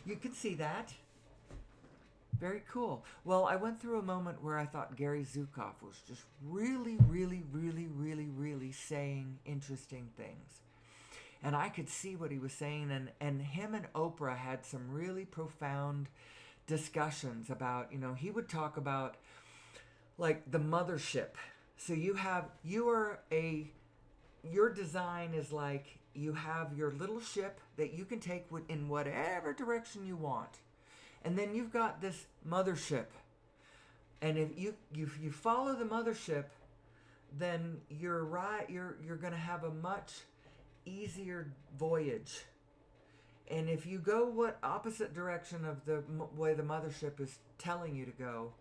you can see that. Very cool. Well, I went through a moment where I thought Gary Zukav was just really, really, really, really, really saying interesting things. And I could see what he was saying, and him and Oprah had some really profound discussions about, he would talk about like the mothership. So your design is like you have your little ship that you can take in whatever direction you want. And then you've got this mothership. And if you follow the mothership, then you're going to have a much easier voyage. And if you go what opposite direction of the way the mothership is telling you to go,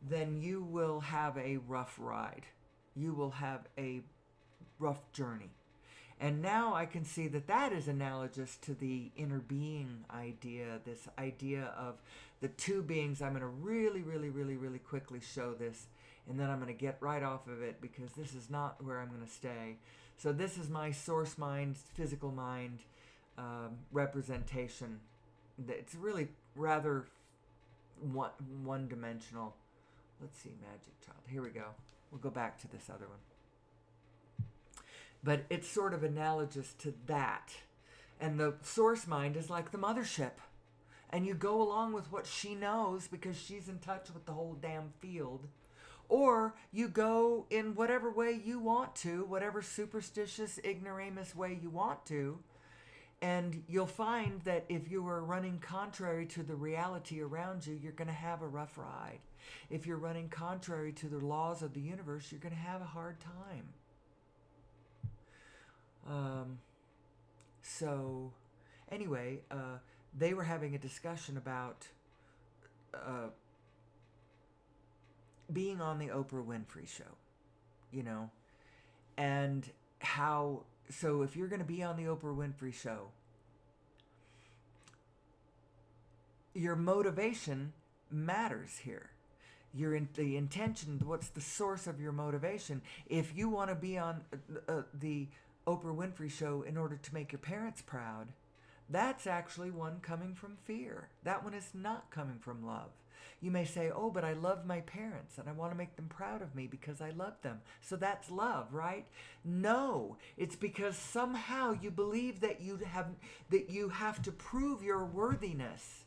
then you will have a rough ride. You will have a rough journey. And now I can see that is analogous to the inner being idea, this idea of the two beings. I'm going to really, really, really, really quickly show this, and then I'm going to get right off of it because this is not where I'm going to stay. So this is my source mind, physical mind representation. It's really rather one-dimensional. Let's see, Magic Child. Here we go. We'll go back to this other one. But it's sort of analogous to that. And the source mind is like the mothership. And you go along with what she knows because she's in touch with the whole damn field. Or you go in whatever way you want to, whatever superstitious, ignoramus way you want to. And you'll find that if you are running contrary to the reality around you, you're going to have a rough ride. If you're running contrary to the laws of the universe, you're going to have a hard time. So anyway, they were having a discussion about being on the Oprah Winfrey show, and how, so if you're going to be on the Oprah Winfrey show, your motivation matters here. The intention, what's the source of your motivation? If you want to be on the Oprah Winfrey show in order to make your parents proud, that's actually one coming from fear. That one is not coming from love. You may say, oh, but I love my parents and I want to make them proud of me because I love them. So that's love, right? No, it's because somehow you believe that you have to prove your worthiness.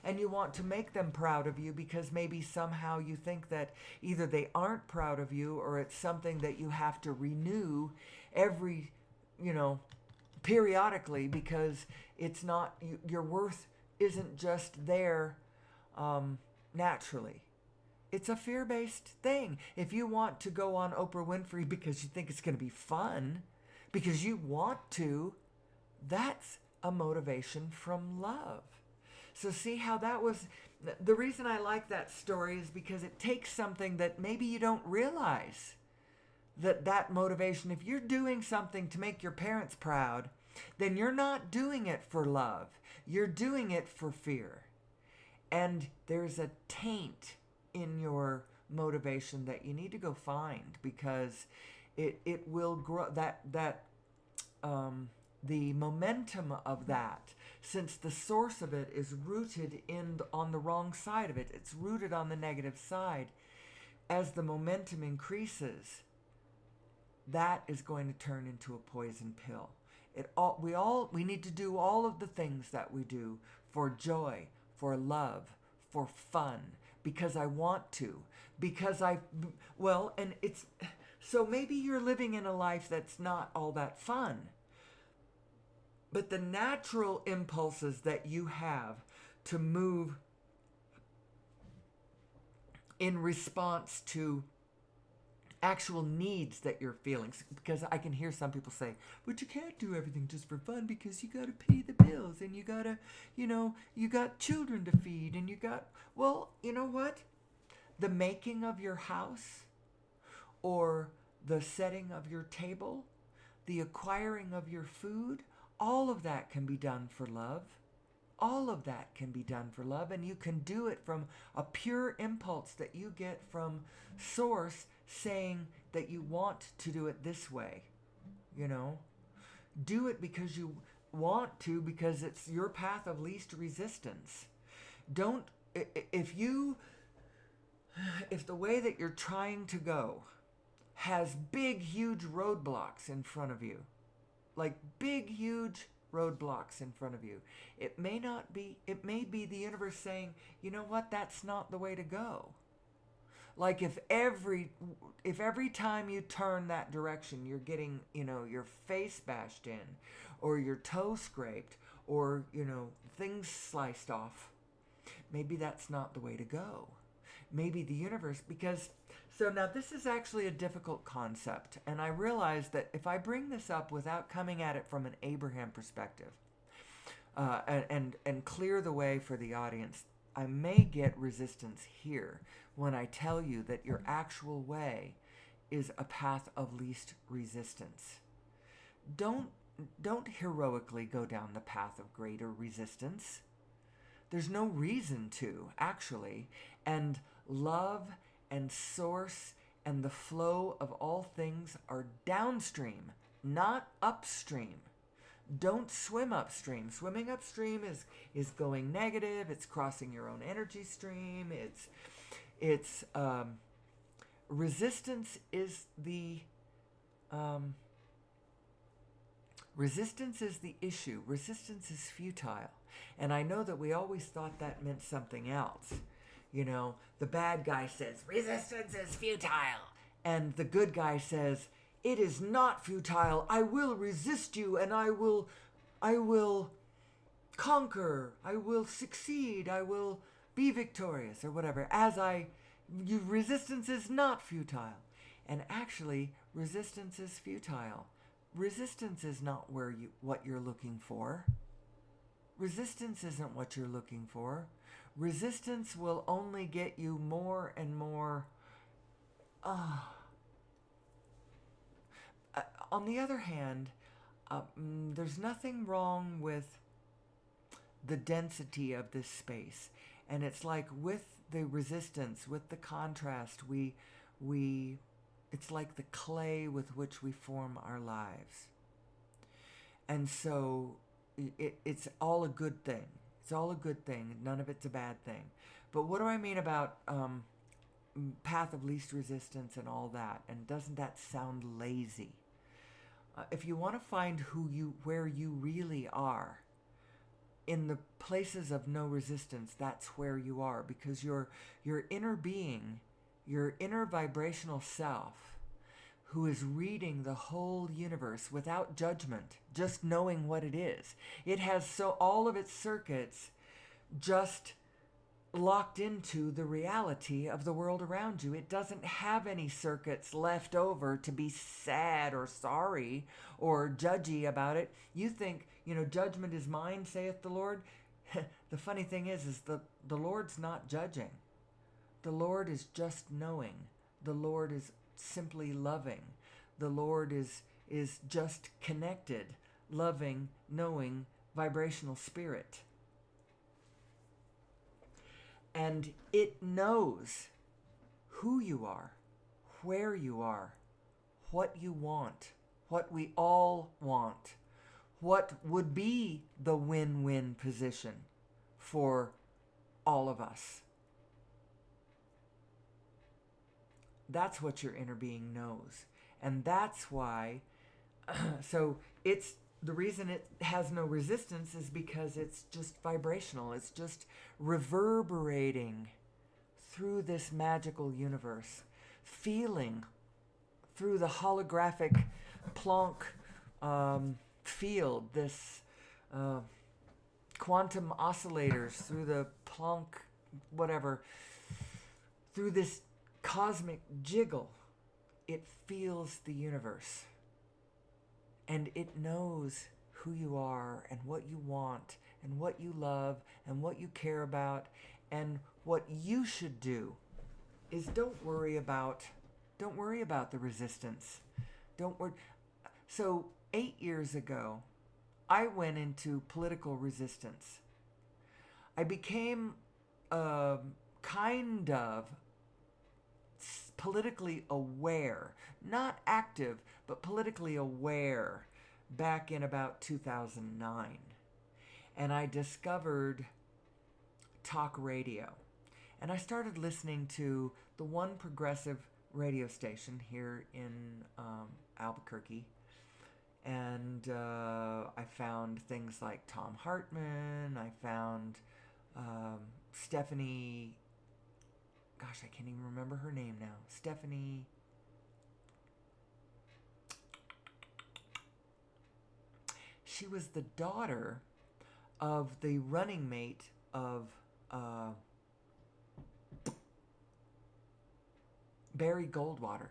And you want to make them proud of you because maybe somehow you think that either they aren't proud of you or it's something that you have to renew every, periodically, because it's not, your worth isn't just there naturally. It's a fear-based thing. If you want to go on Oprah Winfrey because you think it's going to be fun, because you want to, that's a motivation from love. So see how that was, the reason I like that story is because it takes something that maybe you don't realize, that motivation. If you're doing something to make your parents proud, then you're not doing it for love. You're doing it for fear. And there's a taint in your motivation that you need to go find, because it will grow, the momentum of that, since the source of it is rooted on the wrong side of it, it's rooted on the negative side. As the momentum increases, that is going to turn into a poison pill. We need to do all of the things that we do for joy, for love, for fun, because I want to, and it's, so maybe you're living in a life that's not all that fun. But the natural impulses that you have to move in response to actual needs that you're feeling, because I can hear some people say, but you can't do everything just for fun because you got to pay the bills and you got to, you got children to feed and you got, well, you know what? The making of your house or the setting of your table, the acquiring of your food, all of that can be done for love. All of that can be done for love, and you can do it from a pure impulse that you get from Source saying that you want to do it this way. Do it because you want to, because it's your path of least resistance. If the way that you're trying to go has big, huge roadblocks in front of you, like big, huge roadblocks in front of you, it may be the universe saying, you know what, that's not the way to go. Like if every time you turn that direction, you're getting, your face bashed in, or your toe scraped, or, things sliced off, maybe that's not the way to go. Maybe the universe, so now this is actually a difficult concept, and I realize that if I bring this up without coming at it from an Abraham perspective, and clear the way for the audience, I may get resistance here when I tell you that your actual way is a path of least resistance. Don't heroically go down the path of greater resistance. There's no reason to, actually, and love and Source and the flow of all things are downstream, not upstream. Don't swim upstream. Swimming upstream is going negative. It's crossing your own energy stream. It's resistance is the issue. Resistance is futile. And I know that we always thought that meant something else. The bad guy says, resistance is futile. And the good guy says, it is not futile. I will resist you and I will conquer. I will succeed. I will be victorious, or whatever. Resistance is not futile. And actually, resistance is futile. Resistance is not what you're looking for. Resistance isn't what you're looking for. Resistance will only get you more and more. On the other hand, there's nothing wrong with the density of this space. And it's like with the resistance, with the contrast, it's like the clay with which we form our lives. And so it's all a good thing. It's all a good thing. None of it's a bad thing. But what do I mean about path of least resistance and all that? And doesn't that sound lazy? If you want to find where you really are, in the places of no resistance, that's where you are, because your inner being, your inner vibrational self, who is reading the whole universe without judgment, just knowing what it is. It has all of its circuits just locked into the reality of the world around you. It doesn't have any circuits left over to be sad or sorry or judgy about it. You think, judgment is mine, saith the Lord. The funny thing is the Lord's not judging. The Lord is just knowing. The Lord is simply loving. The Lord is just connected, loving, knowing, vibrational spirit. And it knows who you are, where you are, what you want, what we all want, what would be the win-win position for all of us. That's what your inner being knows. And that's why, so it's, the reason it has no resistance is because it's just vibrational. It's just reverberating through this magical universe, feeling through the holographic Planck field, this quantum oscillators, through the Planck whatever, through this cosmic jiggle. It feels the universe. And it knows who you are and what you want and what you love and what you care about. And what you should do is don't worry about the resistance. Don't worry. So 8 years ago, I went into political resistance. I became kind of politically aware, not active, but politically aware back in about 2009. And I discovered talk radio. And I started listening to the one progressive radio station here in Albuquerque. And I found things like Tom Hartman. I found Stephanie... Gosh, I can't even remember her name now. Stephanie... She was the daughter of the running mate of Barry Goldwater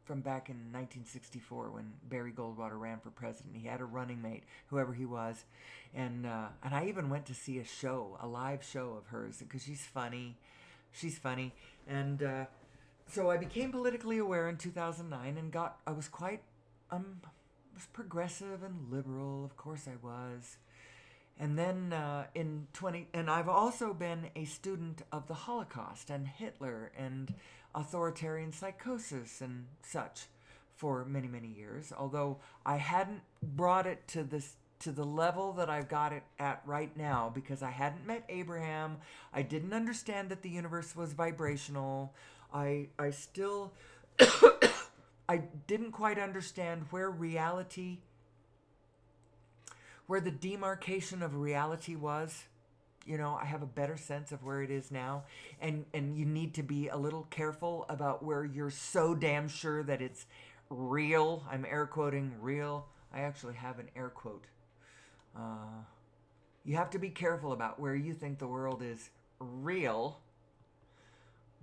from back in 1964 when Barry Goldwater ran for president. He had a running mate, whoever he was, and I even went to see a live show of hers because she's funny. And so I became politically aware in 2009 and I was quite was progressive and liberal. Of course I was. And then and I've also been a student of the Holocaust and Hitler and authoritarian psychosis and such for many, many years, although I hadn't brought it to the level that I've got it at right now, because I hadn't met Abraham. I didn't understand that the universe was vibrational. I still I didn't quite understand where the demarcation of reality was. I have a better sense of where it is now. And you need to be a little careful about where you're so damn sure that it's real. I'm air quoting real. I actually have an air quote. You have to be careful about where you think the world is real,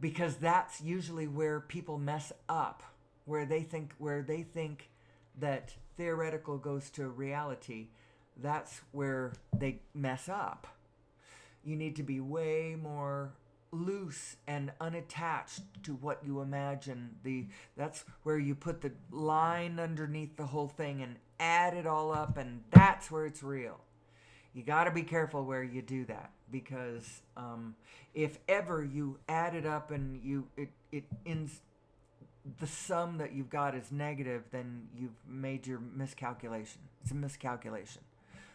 because that's usually where people mess up, where they think that theoretical goes to reality. That's where they mess up. You need to be way more loose and unattached to what you imagine. That's where you put the line underneath the whole thing and add it all up, and that's where it's real. You got to be careful where you do that, because if ever you add it up and it ends, the sum that you've got is negative, then you've made your miscalculation. It's a miscalculation.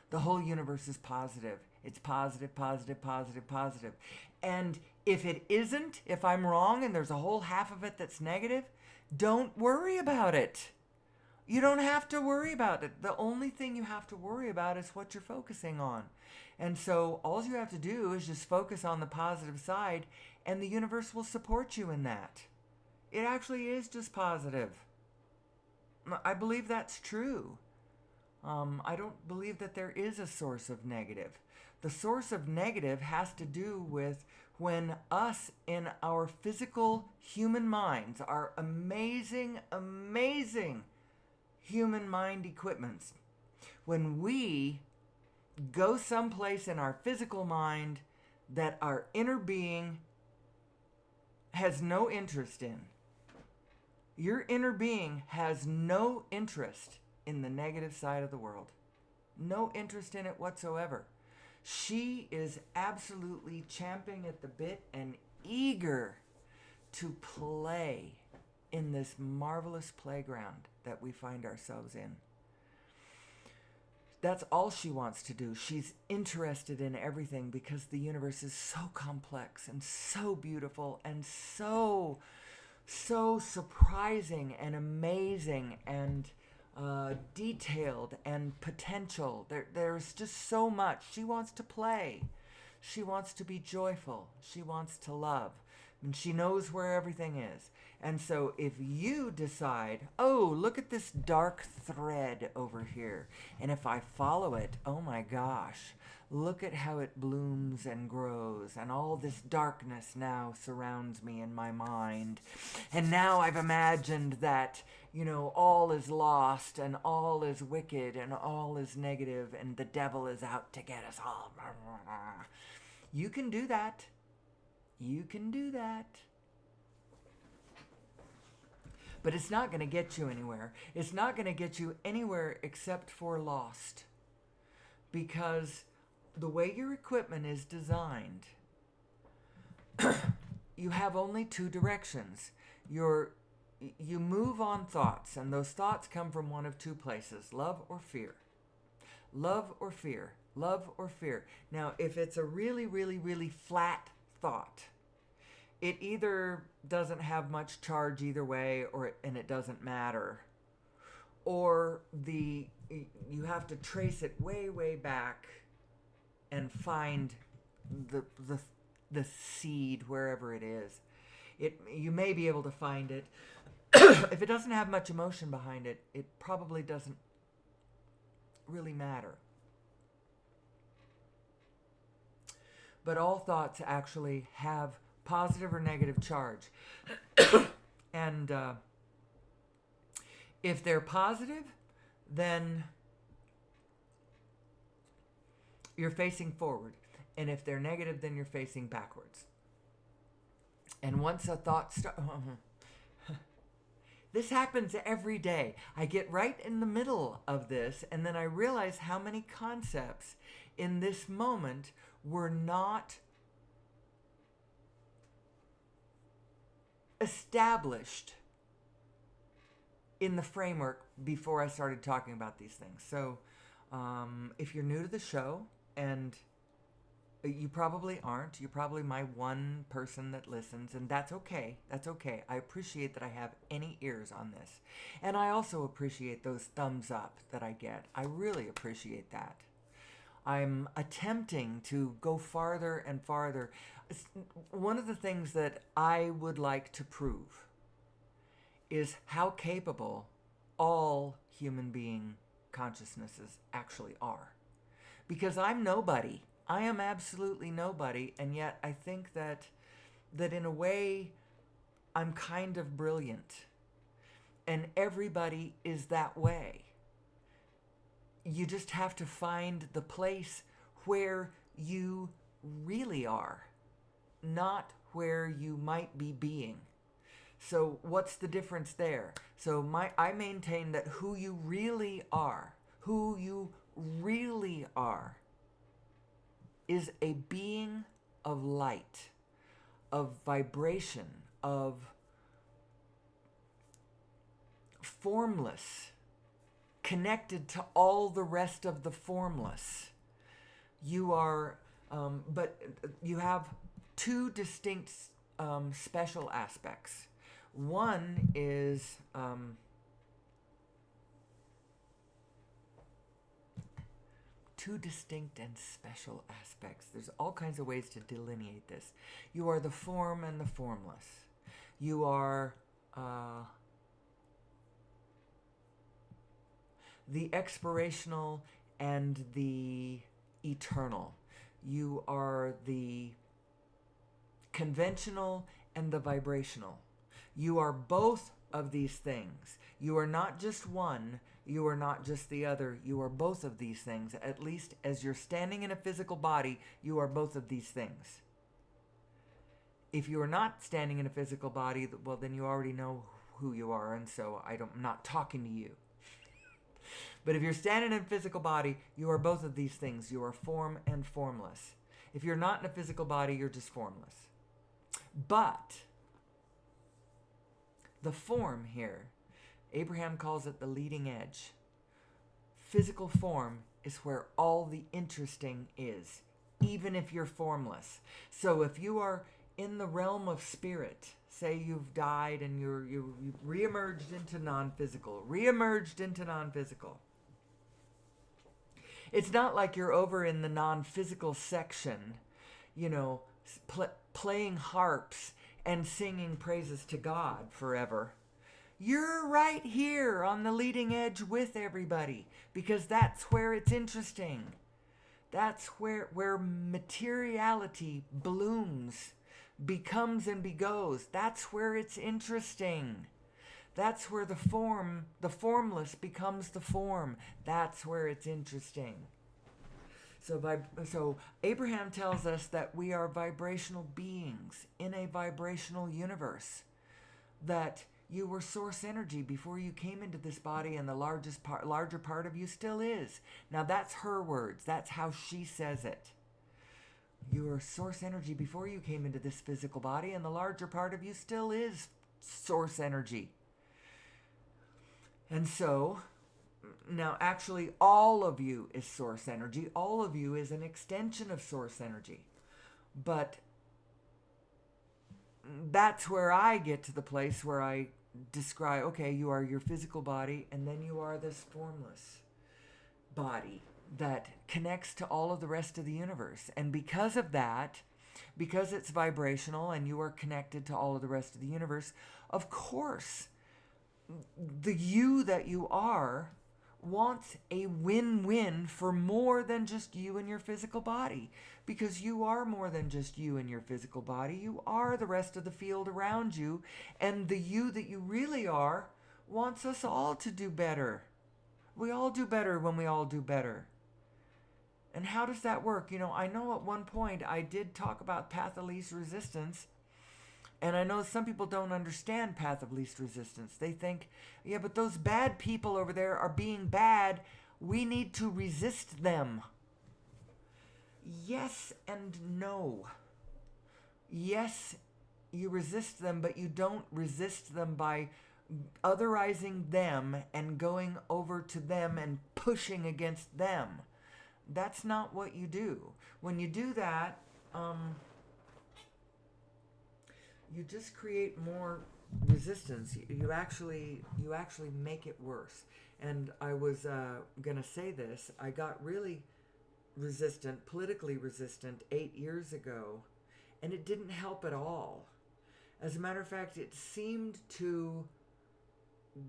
The whole universe is positive. It's positive, positive, positive, positive. And if it isn't, if I'm wrong and there's a whole half of it that's negative, don't worry about it. You don't have to worry about it. The only thing you have to worry about is what you're focusing on. And so all you have to do is just focus on the positive side, and the universe will support you in that. It actually is just positive. I believe that's true. I don't believe that there is a source of negative. The source of negative has to do with when us in our physical human minds, our amazing, amazing human mind equipments, when we go someplace in our physical mind that our inner being has no interest in. Your inner being has no interest in the negative side of the world. No interest in it whatsoever. She is absolutely champing at the bit and eager to play in this marvelous playground that we find ourselves in. That's all she wants to do. She's interested in everything because the universe is so complex and so beautiful and so surprising and amazing and detailed and potential. There's just so much. She wants to play. She wants to be joyful. She wants to love. And she knows where everything is. And so if you decide, oh, look at this dark thread over here, and if I follow it, oh my gosh, look at how it blooms and grows, and all this darkness now surrounds me in my mind. And now I've imagined that, all is lost, and all is wicked, and all is negative, and the devil is out to get us all. You can do that. You can do that. But it's not going to get you anywhere. It's not going to get you anywhere except for lost. Because the way your equipment is designed, you have only two directions. You move on thoughts, and those thoughts come from one of two places, love or fear. Love or fear. Love or fear. Now, if it's a really, really, really flat thought, it either doesn't have much charge either way, and it doesn't matter, or you have to trace it way, way back and find the seed wherever it is. You may be able to find it. If it doesn't have much emotion behind it, it probably doesn't really matter. But all thoughts actually have positive or negative charge. And if they're positive, then you're facing forward. And if they're negative, then you're facing backwards. And once a thought starts... This happens every day. I get right in the middle of this, and then I realize how many concepts in this moment were not established in the framework before I started talking about these things. So if you're new to the show, and you probably aren't, you're probably my one person that listens, and that's okay. That's okay. I appreciate that I have any ears on this. And I also appreciate those thumbs up that I get. I really appreciate that. I'm attempting to go farther and farther. One of the things that I would like to prove is how capable all human being consciousnesses actually are. Because I'm nobody. I am absolutely nobody, and yet I think that in a way I'm kind of brilliant. And everybody is that way. You just have to find the place where you really are, not where you might be being. So what's the difference there? So I maintain that who you really are, is a being of light, of vibration, of formless, connected to all the rest of the formless. You are, but you have two distinct special aspects. One is two distinct and special aspects. There's all kinds of ways to delineate this. You are the form and the formless. You are the expirational and the eternal. You are the conventional and the vibrational. You are both of these things. You are not just one. You are not just the other. You are both of these things. At least as you're standing in a physical body, you are both of these things. If you are not standing in a physical body, well, then you already know who you are, and so I'm not talking to you. But if you're standing in a physical body, you are both of these things. You are form and formless. If you're not in a physical body, you're just formless. But the form here, Abraham calls it the leading edge. Physical form is where all the interesting is, even if you're formless. So if you are in the realm of spirit, say you've died and you've reemerged into non-physical, it's not like you're over in the non-physical section, playing harps and singing praises to God forever. You're right here on the leading edge with everybody, because that's where it's interesting. That's where materiality blooms, becomes and begoes. That's where it's interesting. That's where the formless becomes the form. That's where it's interesting. So Abraham tells us that we are vibrational beings in a vibrational universe. That you were source energy before you came into this body, and the larger part of you still is. Now that's her words. That's how she says it. You were source energy before you came into this physical body, and the larger part of you still is source energy. And so, now actually all of you is source energy. All of you is an extension of source energy. But that's where I get to the place where I describe, okay, you are your physical body, and then you are this formless body that connects to all of the rest of the universe. And because of that, because it's vibrational and you are connected to all of the rest of the universe, of course, the you that you are wants a win-win for more than just you and your physical body. Because you are more than just you and your physical body. You are the rest of the field around you. And the you that you really are wants us all to do better. We all do better when we all do better. And how does that work? I know at one point I did talk about path of least resistance. And I know some people don't understand path of least resistance. They think, yeah, but those bad people over there are being bad. We need to resist them. Yes and no. Yes, you resist them, but you don't resist them by otherizing them and going over to them and pushing against them. That's not what you do. When you do that, you just create more resistance. You actually make it worse. And I was gonna say this. I got really resistant, politically resistant 8 years ago, and it didn't help at all. As a matter of fact, it seemed to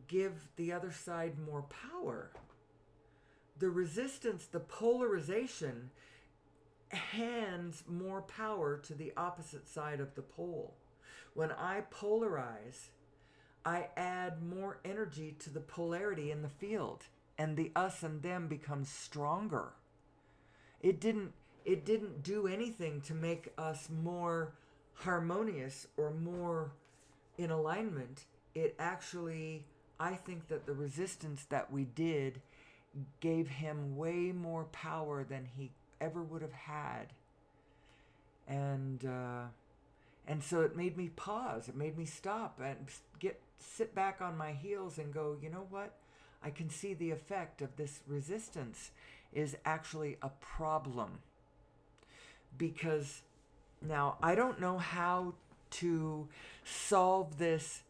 give the other side more power. The resistance, the polarization, hands more power to the opposite side of the pole. When I polarize, I add more energy to the polarity in the field, and the us and them becomes stronger. It didn't do anything to make us more harmonious or more in alignment. It actually, I think that the resistance that we did gave him way more power than he ever would have had. And so it made me pause. It made me stop and get sit back on my heels and go, you know what? I can see the effect of this resistance is actually a problem. Because now I don't know how to solve this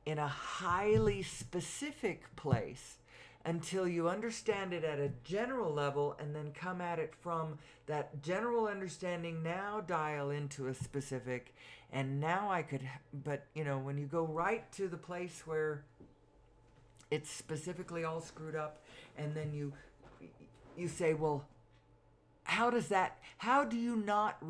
in a highly specific place until you understand it at a general level and then come at it from that general understanding, now dial into a specific. And now I could, but when you go right to the place where it's specifically all screwed up, and then you say, well, how do you not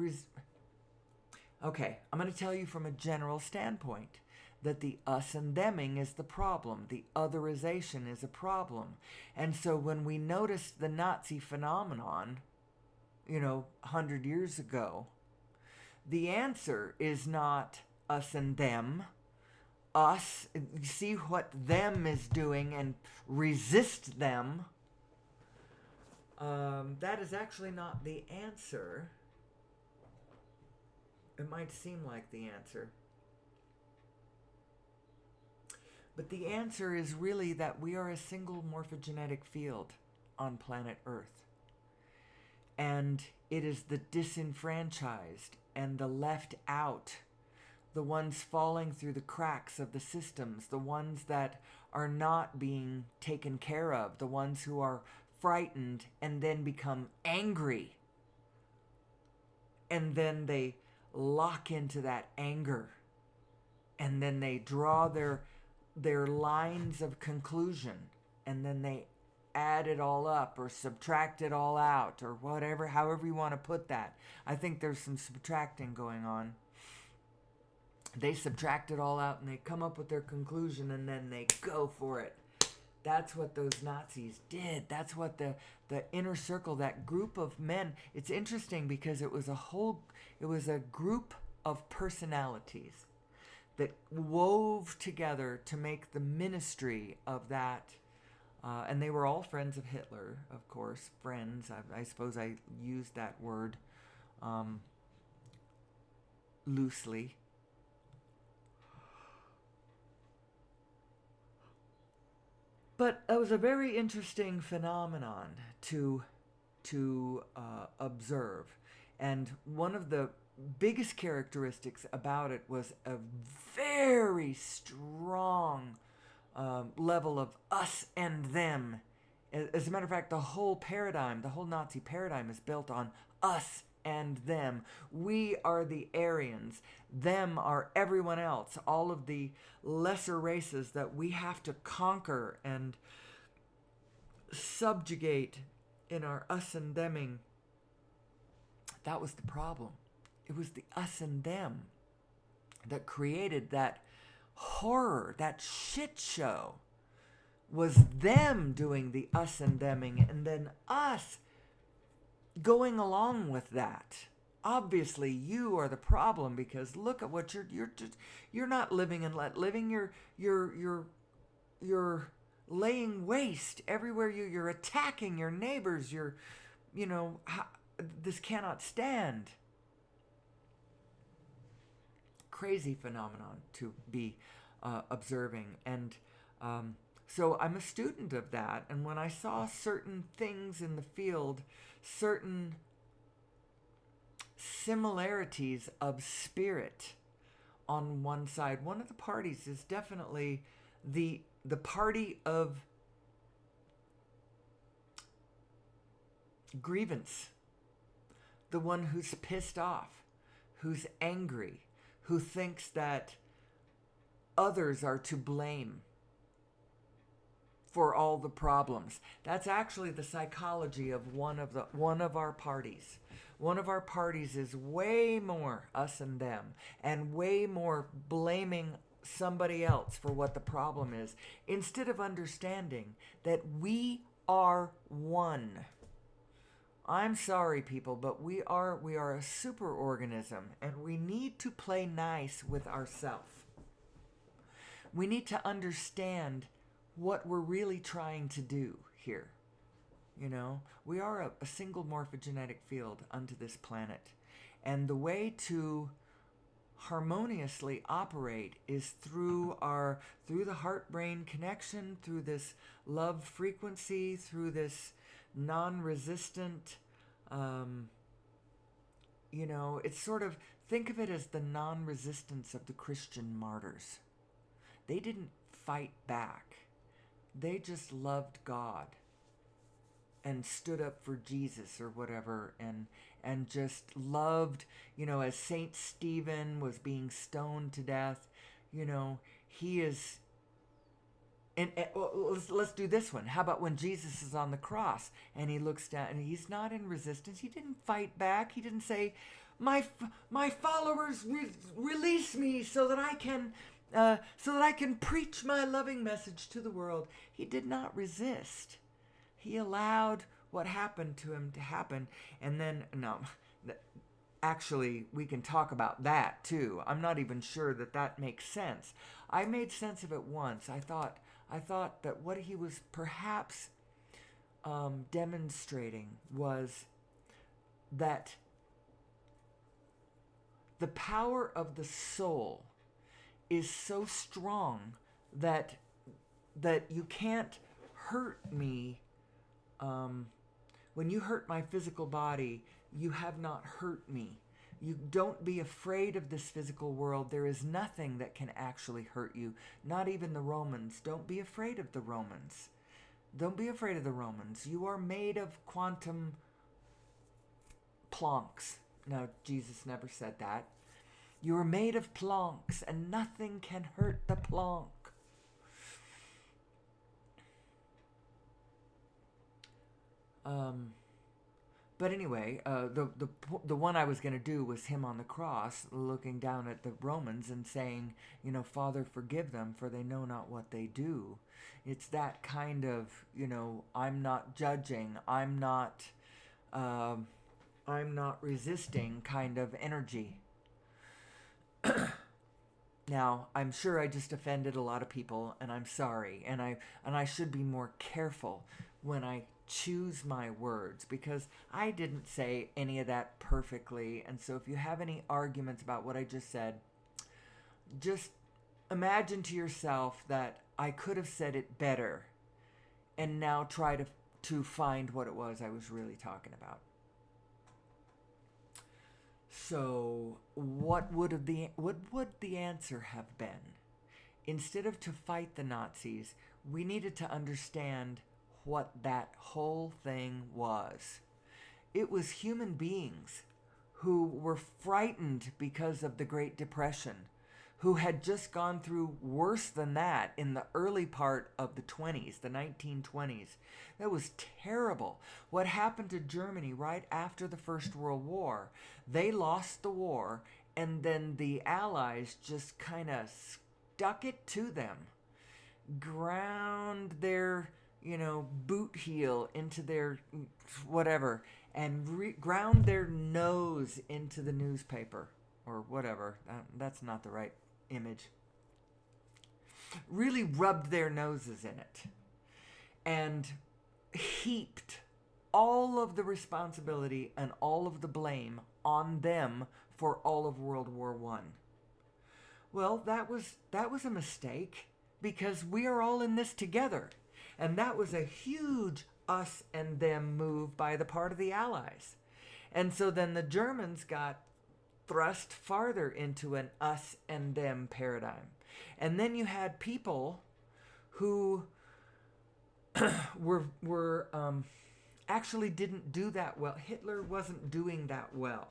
okay, I'm going to tell you from a general standpoint that the us and theming is the problem. The otherization is a problem. And so when we noticed the Nazi phenomenon, 100 years ago, the answer is not us and them. Us, see what them is doing and resist them. That is actually not the answer. It might seem like the answer. But the answer is really that we are a single morphogenetic field on planet Earth. And it is the disenfranchised and the left out, the ones falling through the cracks of the systems, the ones that are not being taken care of, the ones who are frightened and then become angry. And then they lock into that anger. And then they draw their lines of conclusion, and then they add it all up or subtract it all out or whatever, however you want to put that. I think there's some subtracting going on. They subtract it all out and they come up with their conclusion, and then they go for it. That's what those Nazis did. That's what the inner circle, that group of men. It's interesting because it was a group of personalities that wove together to make the ministry of that. And they were all friends of Hitler, of course. Friends, I suppose I used that word loosely. But it was a very interesting phenomenon to observe. And one of the biggest characteristics about it was a very strong level of us and them. As a matter of fact, the whole Nazi paradigm is built on us and them. We are the Aryans. Them are everyone else. All of the lesser races that we have to conquer and subjugate in our us and theming. That was the problem. It was the us and them that created that horror, that shit show. Was them doing the us and theming, and then us going along with that. Obviously, you are the problem, because look at what you're not living and let living. You're laying waste everywhere. You're attacking your neighbors. This cannot stand. Crazy phenomenon to be observing. And so I'm a student of that. And when I saw certain things in the field, certain similarities of spirit on one side, one of the parties is definitely the party of grievance. The one who's pissed off, who's angry, who thinks that others are to blame for all the problems. That's actually the psychology of one of our parties. One of our parties is way more us and them, and way more blaming somebody else for what the problem is, instead of understanding that we are one. I'm sorry, people, but we are a superorganism, and we need to play nice with ourselves. We need to understand what we're really trying to do here. We are a single morphogenetic field unto this planet. And the way to harmoniously operate is through the heart-brain connection, through this love frequency, through this non-resistant, it's sort of, think of it as the non-resistance of the Christian martyrs. They didn't fight back. They just loved God and stood up for Jesus or whatever, and just loved, as Saint Stephen was being stoned to death, he is. And well, let's do this one. How about when Jesus is on the cross and he looks down and he's not in resistance? He didn't fight back. He didn't say, "My followers, release me so that I can preach my loving message to the world." He did not resist. He allowed what happened to him to happen. And then, no, actually, we can talk about that too. I'm not even sure that makes sense. I made sense of it once. I thought that what he was perhaps demonstrating was that the power of the soul is so strong that you can't hurt me. When you hurt my physical body, you have not hurt me. You don't be afraid of this physical world. There is nothing that can actually hurt you, not even the Romans. Don't be afraid of the Romans. Don't be afraid of the Romans. You are made of quantum Plancks. No, Jesus never said that. You are made of Plancks, and nothing can hurt the Planck. But anyway, the one I was going to do was him on the cross, looking down at the Romans and saying, "Father, forgive them, for they know not what they do." It's that kind of, I'm not judging, I'm not resisting kind of energy. Now, I'm sure I just offended a lot of people, and I'm sorry, and I should be more careful when I choose my words, because I didn't say any of that perfectly. And so if you have any arguments about what I just said, just imagine to yourself that I could have said it better, and now try to find what it was I was really talking about. So what would the answer have been? Instead of to fight the Nazis, we needed to understand what that whole thing was. It was human beings who were frightened because of the Great Depression, who had just gone through worse than that in the early part of the 20s, the 1920s. That was terrible. What happened to Germany right after the First World War? They lost the war, and then the Allies just kind of stuck it to them, ground their boot heel into their whatever, and ground their nose into the newspaper or whatever. That's not the right image. Really rubbed their noses in it and heaped all of the responsibility and all of the blame on them for all of World War I. Well, that was a mistake, because we are all in this together. And that was a huge us and them move by the part of the Allies. And so then the Germans got thrust farther into an us and them paradigm. And then you had people who were actually didn't do that well. Hitler wasn't doing that well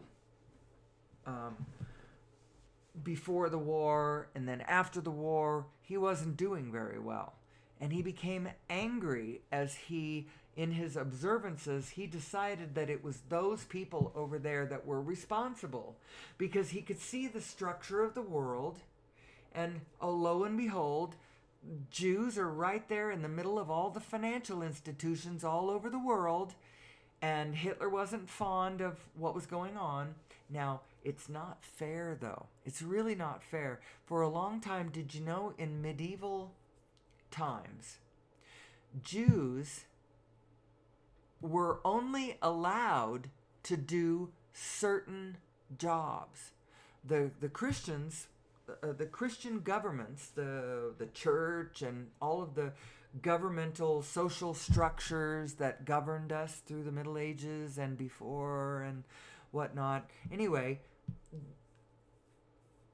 before the war, and then after the war, he wasn't doing very well. And he became angry as in his observances, he decided that it was those people over there that were responsible, because he could see the structure of the world, and lo and behold, Jews are right there in the middle of all the financial institutions all over the world, and Hitler wasn't fond of what was going on. Now, it's not fair, though. It's really not fair. For a long time, did you know, in medieval times, Jews were only allowed to do certain jobs. the Christians, the Christian governments, the church and all of the governmental social structures that governed us through the Middle Ages and before and whatnot. Anyway,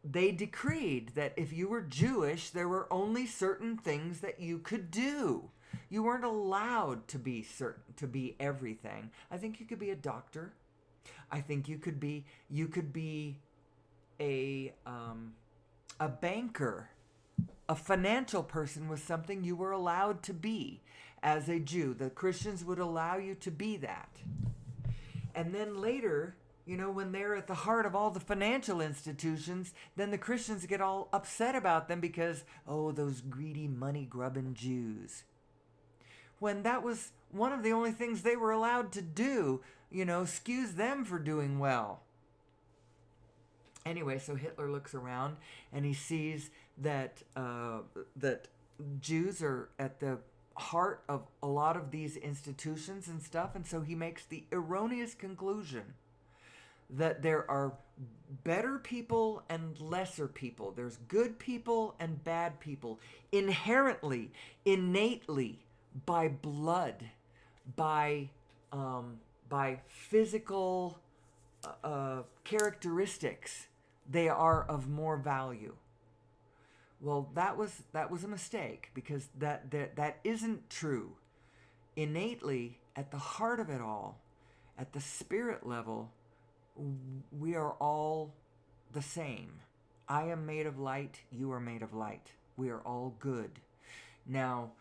they decreed that if you were Jewish, there were only certain things that you could do. You weren't allowed to be everything. I think you could be a doctor. I think you could be a banker. A financial person was something you were allowed to be as a Jew. The Christians would allow you to be that. And then later, when they're at the heart of all the financial institutions, then the Christians get all upset about them because, oh, those greedy, money-grubbing Jews. When that was one of the only things they were allowed to do, excuse them for doing well. Anyway, so Hitler looks around and he sees that that Jews are at the heart of a lot of these institutions and stuff, and so he makes the erroneous conclusion that there are better people and lesser people. There's good people and bad people. Inherently, innately, by blood, by physical characteristics, they are of more value. Well, that was a mistake, because that isn't true. Innately, at the heart of it all, at the spirit level, we are all the same. I am made of light, you are made of light. We are all good. Now,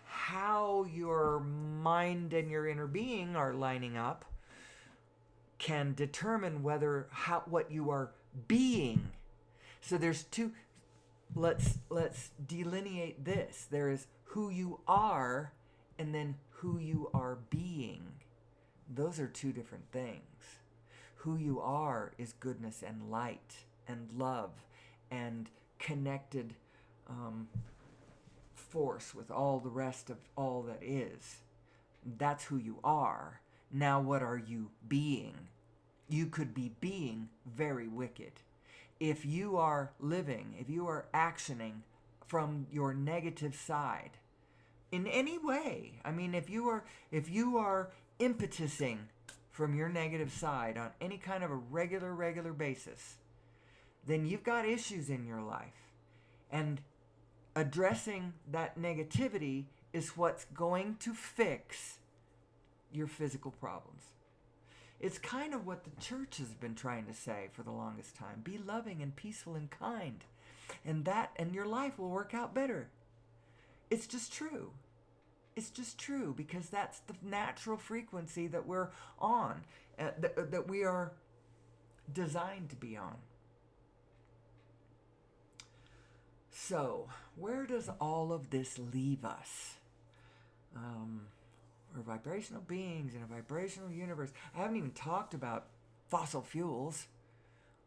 how your mind and your inner being are lining up can determine what you are being. So there's two. Let's delineate this. There is who you are, and then who you are being. Those are two different things. Who you are is goodness and light and love and connected force with all the rest of all that is. That's who you are. Now, what are you being? You could be being very wicked. If you are living, if you are actioning from your negative side in any way, I mean, if you are impetusing from your negative side on any kind of a regular basis, then you've got issues in your life. And addressing that negativity is what's going to fix your physical problems. It's kind of what the church has been trying to say for the longest time. Be loving and peaceful and kind. And your life will work out better. It's just true. It's just true, because that's the natural frequency that we're on, that we are designed to be on. So, where does all of this leave us? We're vibrational beings in a vibrational universe. I haven't even talked about fossil fuels.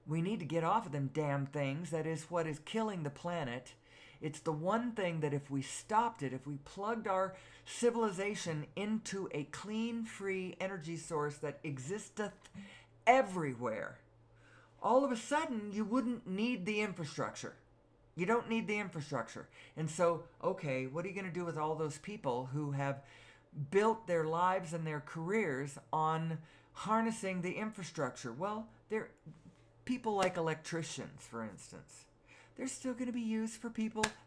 We need to get off of them damn things. That is what is killing the planet. It's the one thing that if we stopped it, if we plugged our civilization into a clean, free energy source that existeth everywhere, all of a sudden you wouldn't need the infrastructure. You don't need the infrastructure. And so, okay, what are you going to do with all those people who have built their lives and their careers on harnessing the infrastructure? Well, they're people like electricians, for instance. They're still going to be used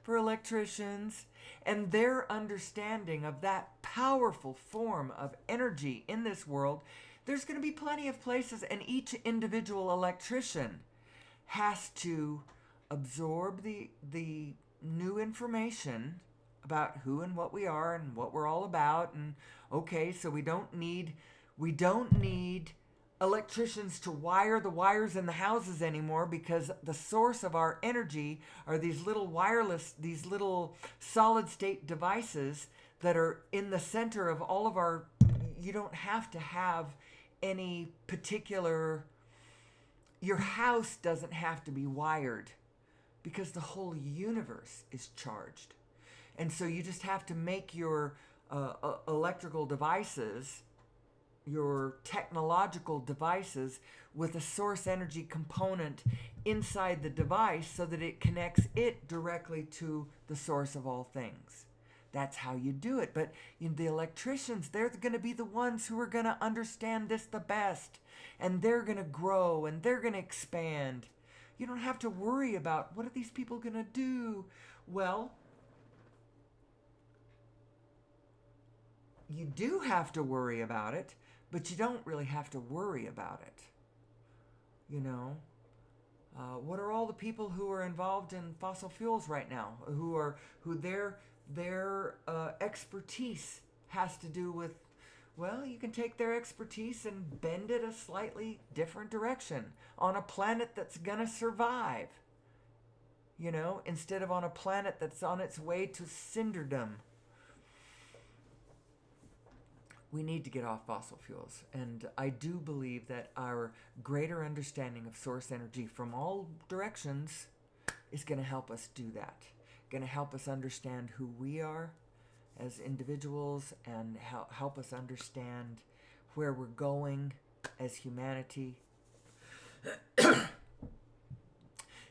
for electricians, and their understanding of that powerful form of energy in this world. There's going to be plenty of places, and each individual electrician has to absorb the new information about who and what we are and what we're all about. And okay, so we don't need electricians to wire the wires in the houses anymore, because the source of our energy are these little solid state devices that are in the center of all of our. You don't have to have any particular, your house doesn't have to be wired, because the whole universe is charged. And so you just have to make your electrical devices your technological devices with a source energy component inside the device so that it connects it directly to the source of all things. That's how you do it. But the electricians, they're going to be the ones who are going to understand this the best. And they're going to grow and they're going to expand. You don't have to worry about what are these people going to do. Well, you do have to worry about it, but you don't really have to worry about it. You know, what are all the people who are involved in fossil fuels right now, who their expertise has to do with, well, you can take their expertise and bend it a slightly different direction on a planet that's gonna survive, you know, instead of on a planet that's on its way to cinderdom. We need to get off fossil fuels. And I do believe that our greater understanding of source energy from all directions is going to help us do that. Going to help us understand who we are as individuals and help us understand where we're going as humanity.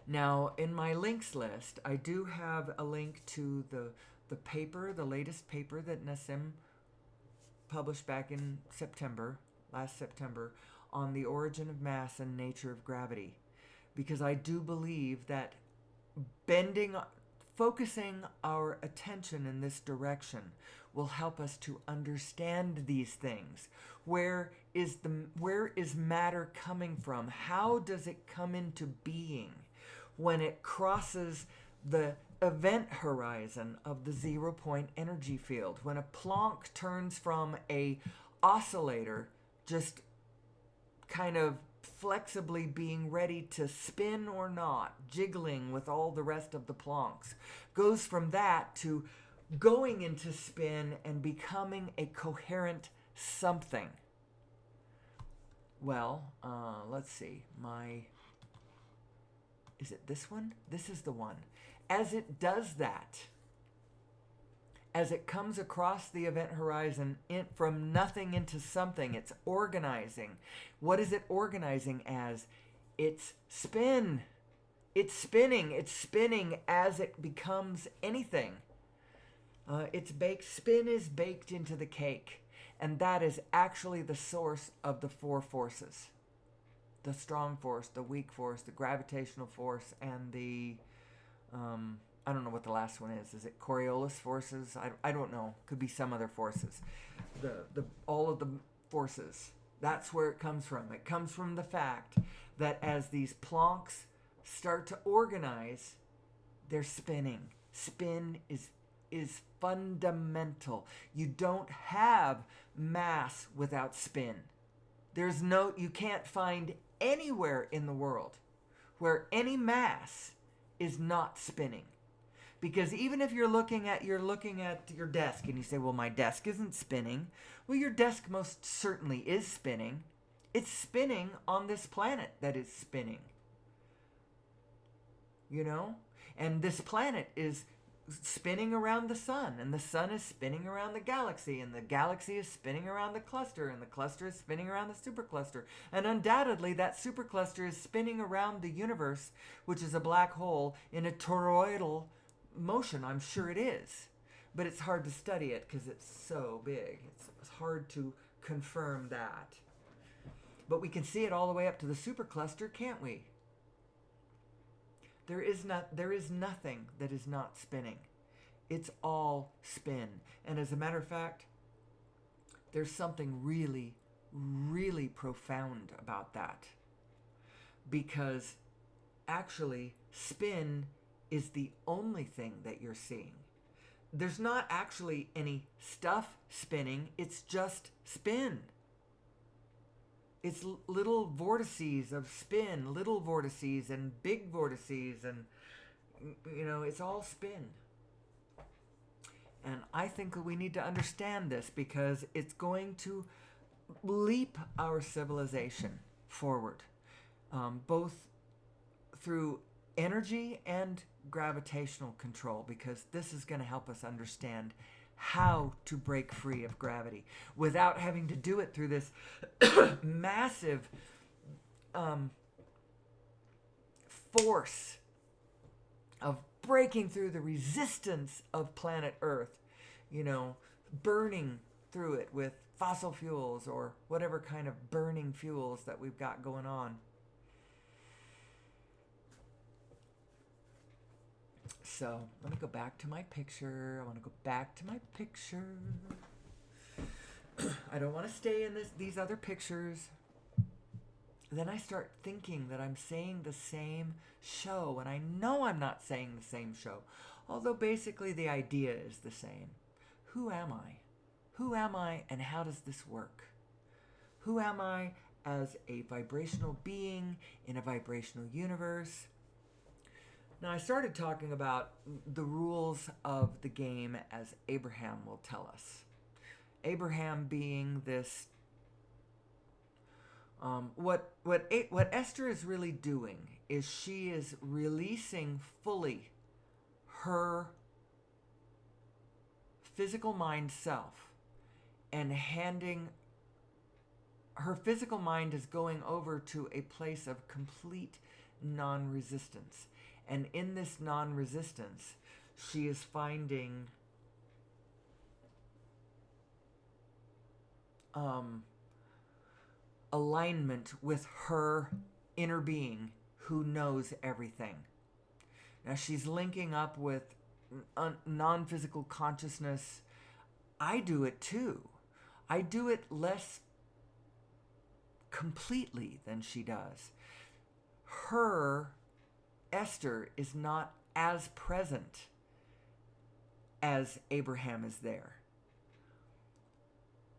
Now, in my links list, I do have a link to the paper, the latest paper that Nassim published back in last September, on the origin of mass and nature of gravity. Because I do believe that focusing our attention in this direction will help us to understand these things. Where is matter coming from? How does it come into being when it crosses the event horizon of the 0 point energy field? When a Planck turns from a oscillator just kind of flexibly being ready to spin or not, jiggling with all the rest of the Plancks, goes from that to going into spin and becoming a coherent something. Well, let's see, is it this one? This is the one. As it does that, as it comes across the event horizon from nothing into something, it's organizing. What is it organizing as? It's spin. It's spinning. It's spinning as it becomes anything. Spin is baked into the cake. And that is actually the source of the four forces. The strong force, the weak force, the gravitational force, and the... I don't know what the last one is. Is it Coriolis forces? I don't know. Could be some other forces. All of the forces. That's where it comes from. It comes from the fact that as these Plancks start to organize, they're spinning. Spin is fundamental. You don't have mass without spin. You can't find anywhere in the world where any mass is not spinning. Because even if you're looking at your desk and you say, well, my desk isn't spinning. Well, your desk most certainly is spinning. It's spinning on this planet that is spinning. You know? And this planet is spinning around the sun, and the sun is spinning around the galaxy, and the galaxy is spinning around the cluster, and the cluster is spinning around the supercluster. And undoubtedly, that supercluster is spinning around the universe, which is a black hole, in a toroidal motion. I'm sure it is. But it's hard to study it because it's so big. It's hard to confirm that. But we can see it all the way up to the supercluster, can't we? There is nothing that is not spinning. It's all spin. And as a matter of fact, there's something really, really profound about that. Because actually, spin is the only thing that you're seeing. There's not actually any stuff spinning, it's just spin. It's little vortices of spin, little vortices and big vortices, and it's all spin. And I think that we need to understand this because it's going to leap our civilization forward, both through energy and gravitational control, because this is going to help us understand how to break free of gravity without having to do it through this massive force of breaking through the resistance of planet Earth, burning through it with fossil fuels or whatever kind of burning fuels that we've got going on. So let me go back to my picture. I want to go back to my picture. I don't want to stay in these other pictures. Then I start thinking that I'm saying the same show, and I know I'm not saying the same show, although basically the idea is the same. Who am I? Who am I, and how does this work? Who am I as a vibrational being in a vibrational universe? Now, I started talking about the rules of the game as Abraham will tell us. Abraham being this, what Esther is really doing is she is releasing fully her physical mind self and handing her physical mind is going over to a place of complete non-resistance. And in this non-resistance, she is finding alignment with her inner being who knows everything. Now she's linking up with non-physical consciousness. I do it too. I do it less completely than she does. Esther is not as present as Abraham is there.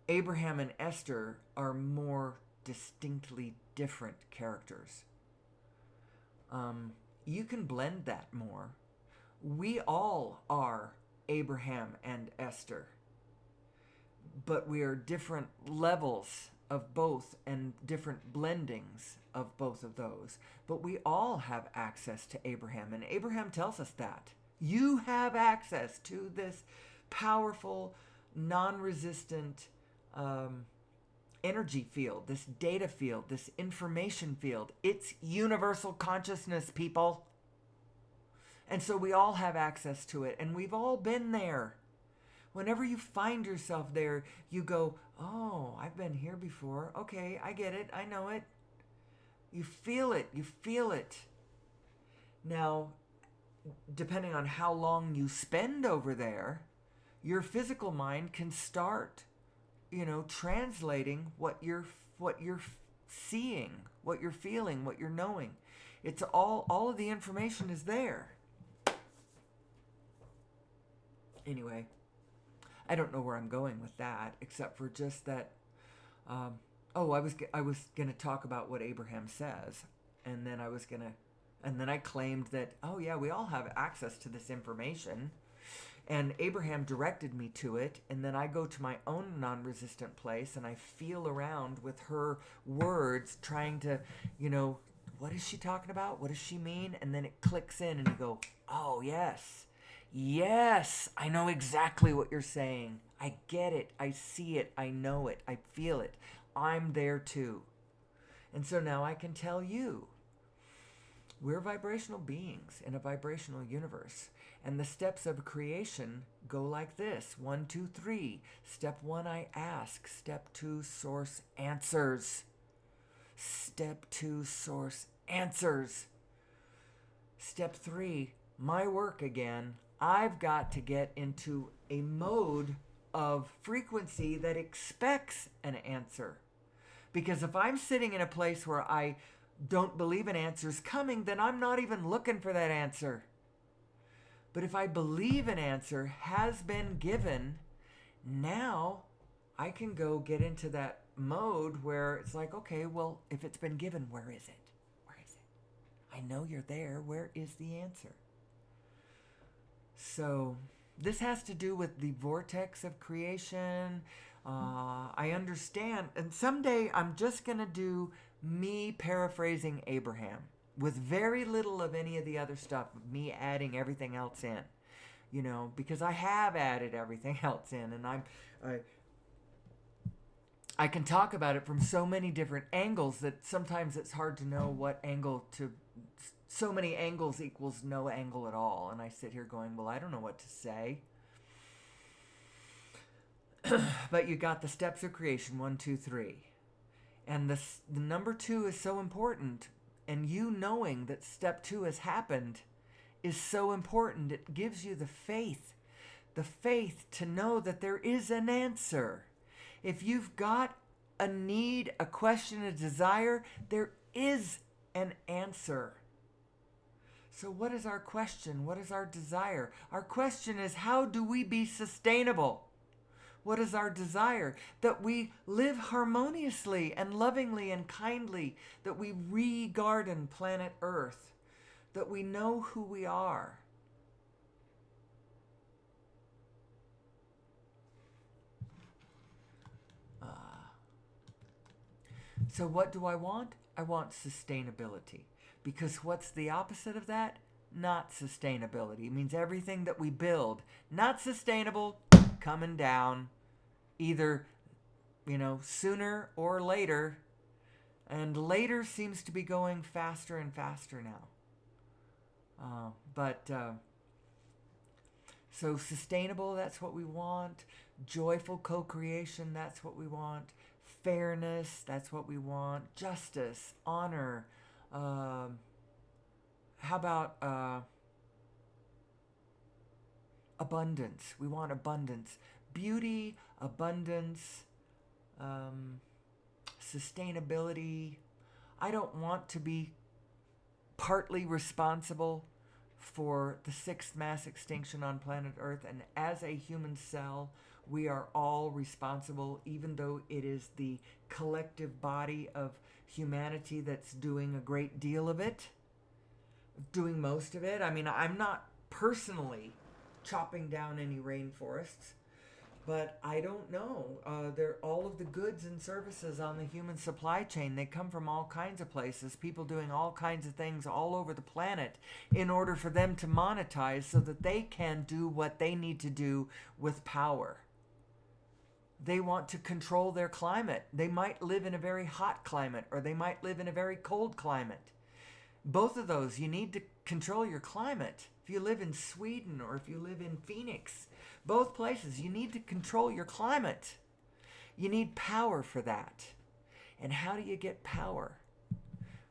Abraham and Esther are more distinctly different characters. You can blend that more. We all are Abraham and Esther, but we are different levels of both and different blendings of both of those. But we all have access to Abraham, and Abraham tells us that. You have access to this powerful, non-resistant energy field, this data field, this information field. It's universal consciousness, people. And so we all have access to it, and we've all been there. Whenever you find yourself there, you go, oh, I've been here before. Okay, I get it. I know it. You feel it. You feel it. Now, depending on how long you spend over there, your physical mind can start, translating what you're seeing, what you're feeling, what you're knowing. It's all of the information is there. Anyway, I don't know where I'm going with that, except for just that. I was gonna talk about what Abraham says, and then I claimed that, oh yeah, we all have access to this information, and Abraham directed me to it, and then I go to my own non-resistant place, and I feel around with her words, trying to, what is she talking about? What does she mean? And then it clicks in, and you go, oh yes. Yes, I know exactly what you're saying. I get it. I see it. I know it. I feel it. I'm there too. And so now I can tell you, we're vibrational beings in a vibrational universe. And the steps of creation go like this. 1, 2, 3. Step 1, I ask. Step 2, source answers. Step 2, source answers. Step 3, my work again. I've got to get into a mode of frequency that expects an answer. Because if I'm sitting in a place where I don't believe an answer's coming, then I'm not even looking for that answer. But if I believe an answer has been given, now I can go get into that mode where it's like, okay, well, if it's been given, where is it? Where is it? I know you're there. Where is the answer? So this has to do with the vortex of creation. I understand. And someday I'm just going to do me paraphrasing Abraham with very little of any of the other stuff, me adding everything else in. because I have added everything else in, and I can talk about it from so many different angles that sometimes it's hard to know what angle to. So many angles equals no angle at all, and I sit here going, well, I don't know what to say. But you got the steps of creation, 1, 2, 3. And the number 2 is so important, and you knowing that step 2 has happened is so important. It gives you the faith to know that there is an answer. If you've got a need, a question, a desire, there is an answer. So what is our question? What is our desire? Our question is, how do we be sustainable? What is our desire? That we live harmoniously and lovingly and kindly, that we re-garden planet Earth, that we know who we are. So what do I want? I want sustainability. Because what's the opposite of that? Not sustainability. It means everything that we build, not sustainable, coming down, either, sooner or later. And later seems to be going faster and faster now. So sustainable, that's what we want. Joyful co-creation, that's what we want. Fairness, that's what we want. Justice, honor. How about abundance? We want abundance. Beauty, abundance, sustainability. I don't want to be partly responsible for the 6th mass extinction on planet Earth, and as a human cell, we are all responsible, even though it is the collective body of humanity that's doing a great deal of it, doing most of it. I mean, I'm not personally chopping down any rainforests, but I don't know. They're all of the goods and services on the human supply chain. They come from all kinds of places, people doing all kinds of things all over the planet in order for them to monetize so that they can do what they need to do with power. They want to control their climate. They might live in a very hot climate, or they might live in a very cold climate. Both of those, you need to control your climate. If you live in Sweden or if you live in Phoenix, both places, you need to control your climate. You need power for that. And how do you get power?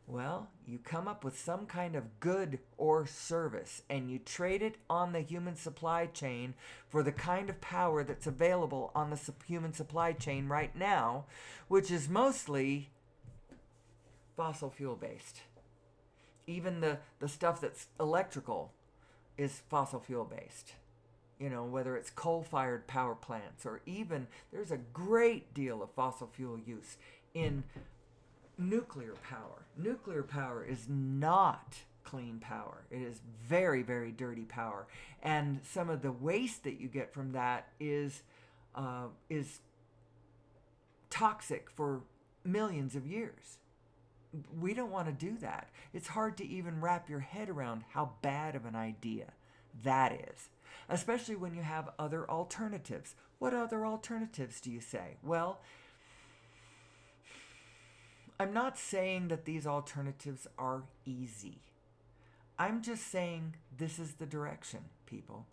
Well, you come up with some kind of good or service, and you trade it on the human supply chain for the kind of power that's available on the human supply chain right now, which is mostly fossil fuel based. Even the stuff that's electrical is fossil fuel based. Whether it's coal-fired power plants, or even there's a great deal of fossil fuel use in nuclear power. Nuclear power is not clean power. It is very, very dirty power. And some of the waste that you get from that is toxic for millions of years. We don't want to do that. It's hard to even wrap your head around how bad of an idea that is, especially when you have other alternatives. What other alternatives do you say? Well, I'm not saying that these alternatives are easy. I'm just saying this is the direction, people.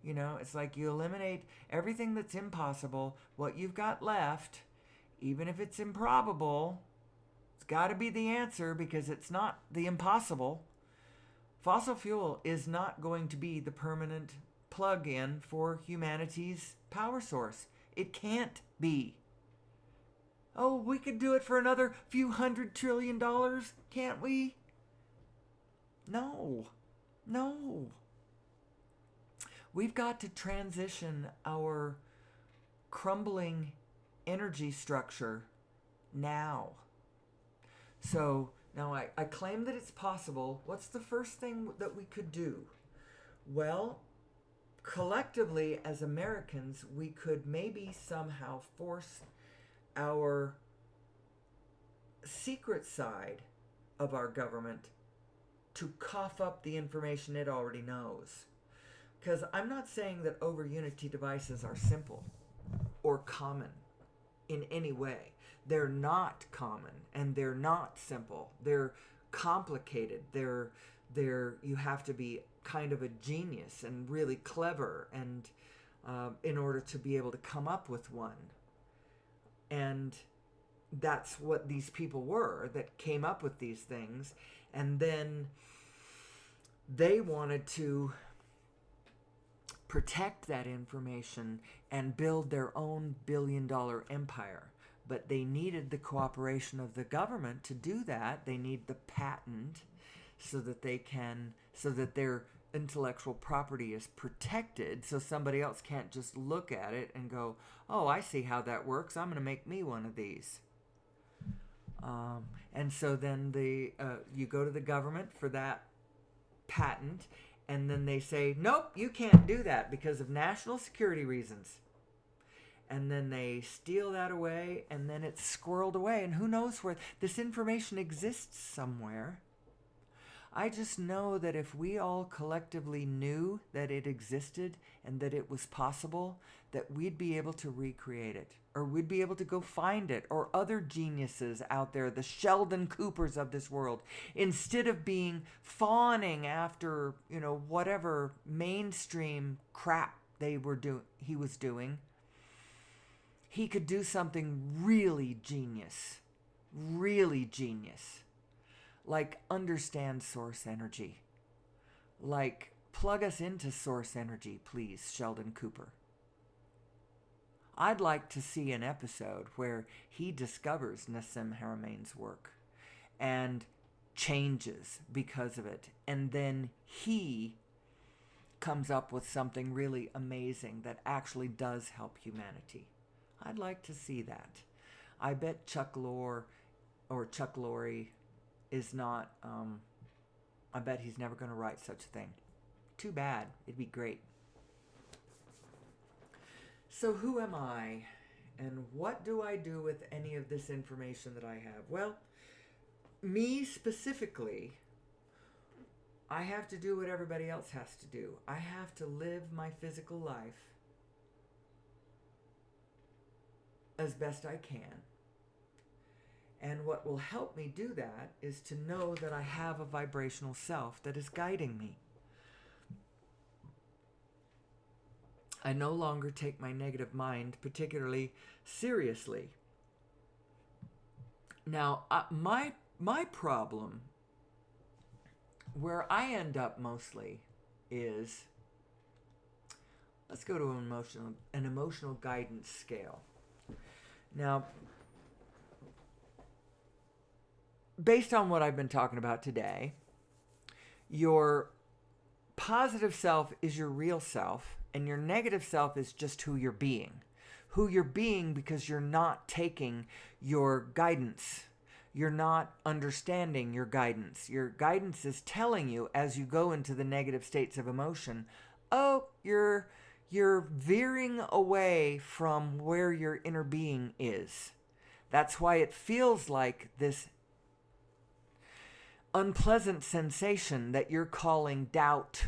It's like you eliminate everything that's impossible. What you've got left, even if it's improbable, it's got to be the answer, because it's not the impossible. Fossil fuel is not going to be the permanent plug-in for humanity's power source. It can't be. Oh, we could do it for another few $100 trillion, can't we? No. We've got to transition our crumbling energy structure now. So now I claim that it's possible. What's the first thing that we could do? Well, collectively as Americans, we could maybe somehow force our secret side of our government to cough up the information it already knows. Because I'm not saying that over Unity devices are simple or common in any way. They're not common and they're not simple. They're complicated. You have to be kind of a genius and really clever and in order to be able to come up with one. And that's what these people were that came up with these things. And then they wanted to protect that information and build their own billion-dollar empire. But they needed the cooperation of the government to do that. They need the patent so that their intellectual property is protected, so somebody else can't just look at it and go, oh, I see how that works, I'm going to make me one of these. And so then you go to the government for that patent, and then they say, nope, you can't do that because of national security reasons. And then they steal that away, and then it's squirreled away, and who knows where this information exists somewhere. I just know that if we all collectively knew that it existed and that it was possible, that we'd be able to recreate it, or we'd be able to go find it, or other geniuses out there, the Sheldon Coopers of this world, instead of fawning after, whatever mainstream crap he was doing. He could do something really genius, like understand source energy. Like, plug us into source energy, please, Sheldon Cooper. I'd like to see an episode where he discovers Nassim Haramein's work and changes because of it. And then he comes up with something really amazing that actually does help humanity. I'd like to see that. I bet Chuck Lorre is not, I bet he's never going to write such a thing. Too bad. It'd be great. So who am I? And what do I do with any of this information that I have? Well, me specifically, I have to do what everybody else has to do. I have to live my physical life as best I can. And what will help me do that is to know that I have a vibrational self that is guiding me. I no longer take my negative mind particularly seriously. Now, my problem, where I end up mostly, is, let's go to an emotional guidance scale. Now, based on what I've been talking about today, your positive self is your real self, and your negative self is just who you're being. Who you're being because you're not taking your guidance. You're not understanding your guidance. Your guidance is telling you as you go into the negative states of emotion, oh, you're veering away from where your inner being is. That's why it feels like this unpleasant sensation that you're calling doubt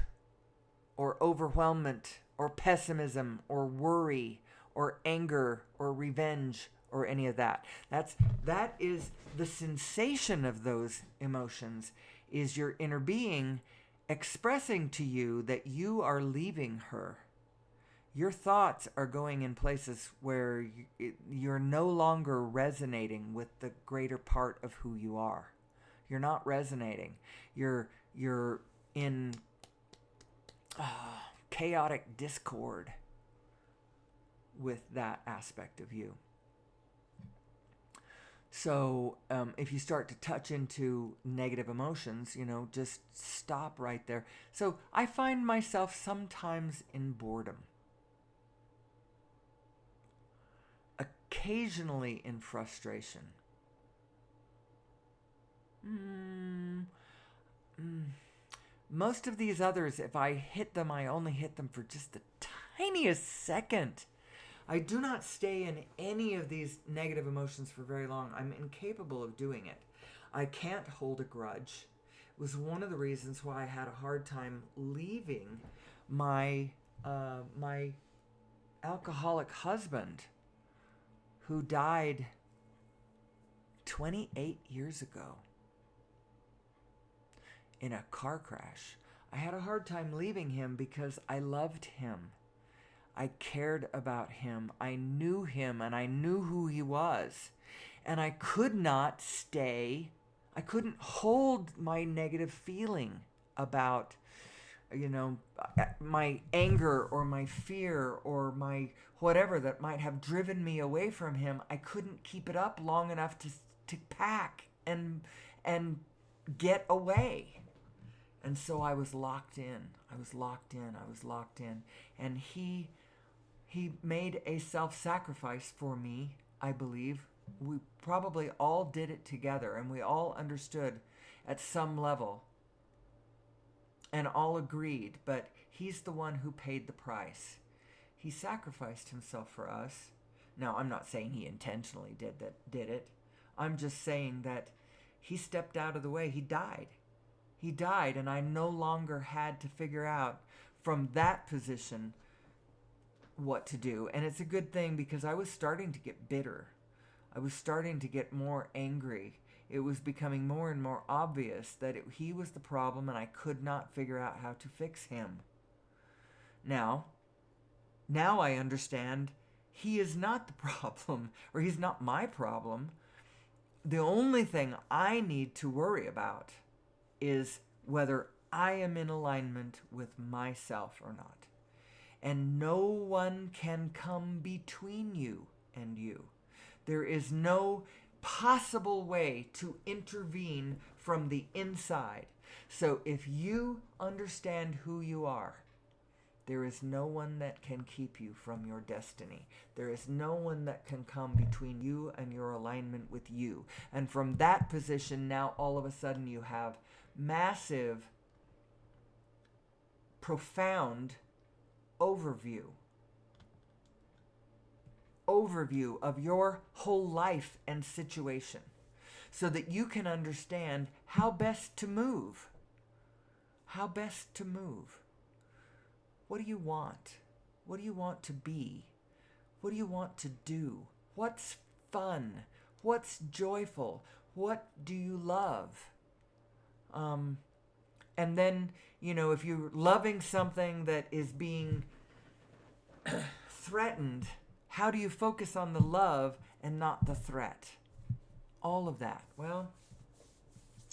or overwhelmment or pessimism or worry or anger or revenge or any of that. That is the sensation of those emotions, is your inner being expressing to you that you are leaving her. Your thoughts are going in places where you're no longer resonating with the greater part of who you are. You're not resonating. You're in chaotic discord with that aspect of you. So if you start to touch into negative emotions, just stop right there. So I find myself sometimes in boredom, occasionally in frustration. Most of these others, if I hit them, I only hit them for just the tiniest second. I do not stay in any of these negative emotions for very long. I'm incapable of doing it. I can't hold a grudge. It was one of the reasons why I had a hard time leaving my my alcoholic husband who died 28 years ago in a car crash. I had a hard time leaving him because I loved him. I cared about him. I knew him and I knew who he was. And I could not stay. I couldn't hold my negative feeling about, my anger or my fear or my whatever that might have driven me away from him. I couldn't keep it up long enough to pack and get away. And so I was locked in. And he made a self-sacrifice for me, I believe. We probably all did it together, and we all understood at some level and all agreed, but he's the one who paid the price. He sacrificed himself for us. Now, I'm not saying he intentionally did it. I'm just saying that he stepped out of the way. He died, and I no longer had to figure out from that position what to do. And it's a good thing because I was starting to get bitter. I was starting to get more angry. It was becoming more and more obvious that he was the problem and I could not figure out how to fix him. Now I understand he is not the problem, or he's not my problem. The only thing I need to worry about is whether I am in alignment with myself or not. And no one can come between you and you. There is no possible way to intervene from the inside. So if you understand who you are, there is no one that can keep you from your destiny. There is no one that can come between you and your alignment with you. And from that position, now all of a sudden you have massive, profound overview of your whole life and situation, so that you can understand how best to move. What do you want? What do you want to be? What do you want to do? What's fun? What's joyful? What do you love? And then, if you're loving something that is being threatened, how do you focus on the love and not the threat? All of that. Well,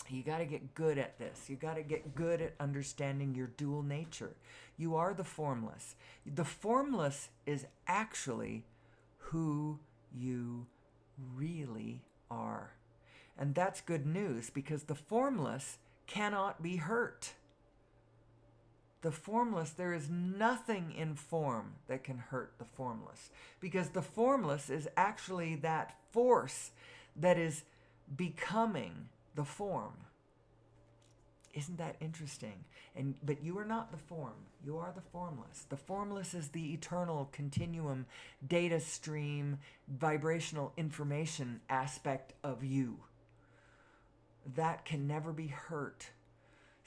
you got to get good at this. You got to get good at understanding your dual nature. You are the formless. The formless is actually who you really are. And that's good news, because the formless cannot be hurt. The formless, there is nothing in form that can hurt the formless, because the formless is actually that force that is becoming the form. Isn't that interesting? But you are not the form. You are the formless. The formless is the eternal continuum, data stream, vibrational information aspect of you. That can never be hurt.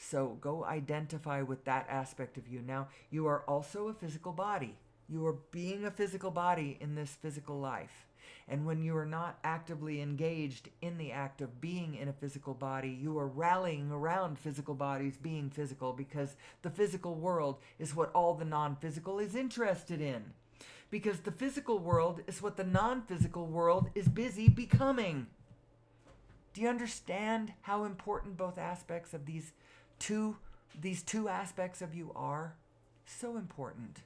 So go identify with that aspect of you. Now, you are also a physical body. You are being a physical body in this physical life. And when you are not actively engaged in the act of being in a physical body, you are rallying around physical bodies being physical, because the physical world is what all the non-physical is interested in. Because the physical world is what the non-physical world is busy becoming. Do you understand how important both aspects of these two aspects of you are? So important.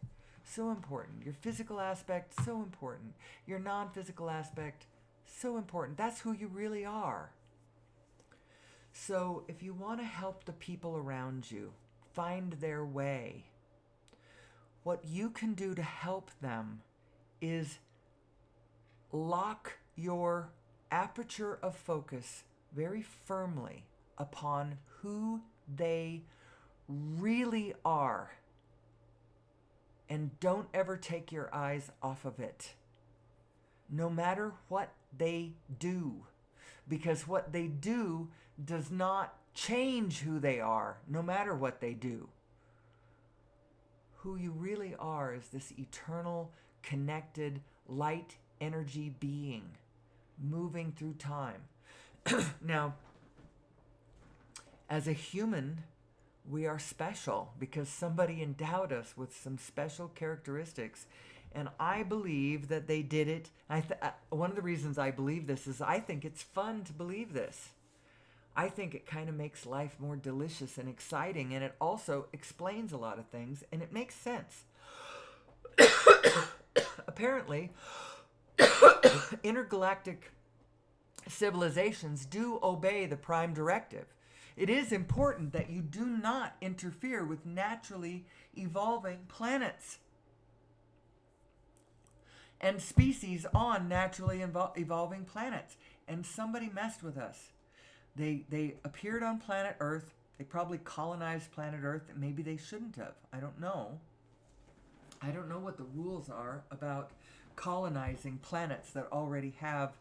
So important. Your physical aspect, so important. Your non-physical aspect, so important. That's who you really are. So if you want to help the people around you find their way, what you can do to help them is lock your aperture of focus very firmly upon who they really are. And don't ever take your eyes off of it, no matter what they do. Because what they do does not change who they are, no matter what they do. who you really are is this eternal, connected, light energy being moving through time. Now, as a human, we are special because somebody endowed us with some special characteristics. And I believe that they did it. One of the reasons I believe this is I think it's fun to believe this. I think it kind of makes life more delicious and exciting, and it also explains a lot of things, and it makes sense. Apparently, intergalactic civilizations do obey the Prime Directive. It is important that you do not interfere with naturally evolving planets and species on naturally evolving planets. And somebody messed with us. They appeared on planet Earth. They probably colonized planet Earth. Maybe they shouldn't have. I don't know. I don't know what the rules are about colonizing planets that already have.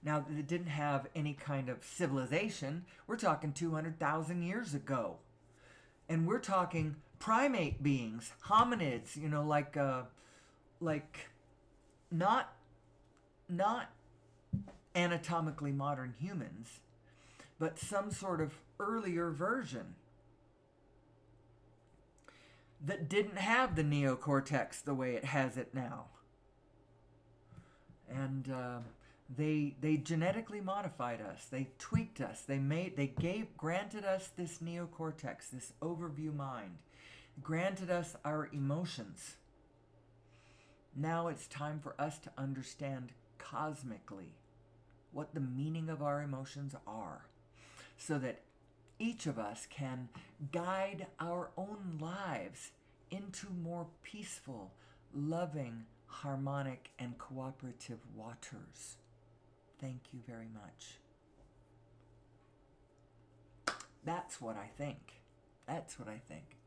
Now, that didn't have any kind of civilization. We're talking 200,000 years ago. And we're talking primate beings, hominids, like not anatomically modern humans, but some sort of earlier version that didn't have the neocortex the way it has it now. And they genetically modified us. They tweaked us. They granted us this neocortex, this overview mind, granted us our emotions. Now it's time for us to understand cosmically what the meaning of our emotions are, so that each of us can guide our own lives into more peaceful, loving, harmonic, and cooperative waters. Thank you very much. That's what I think. That's what I think.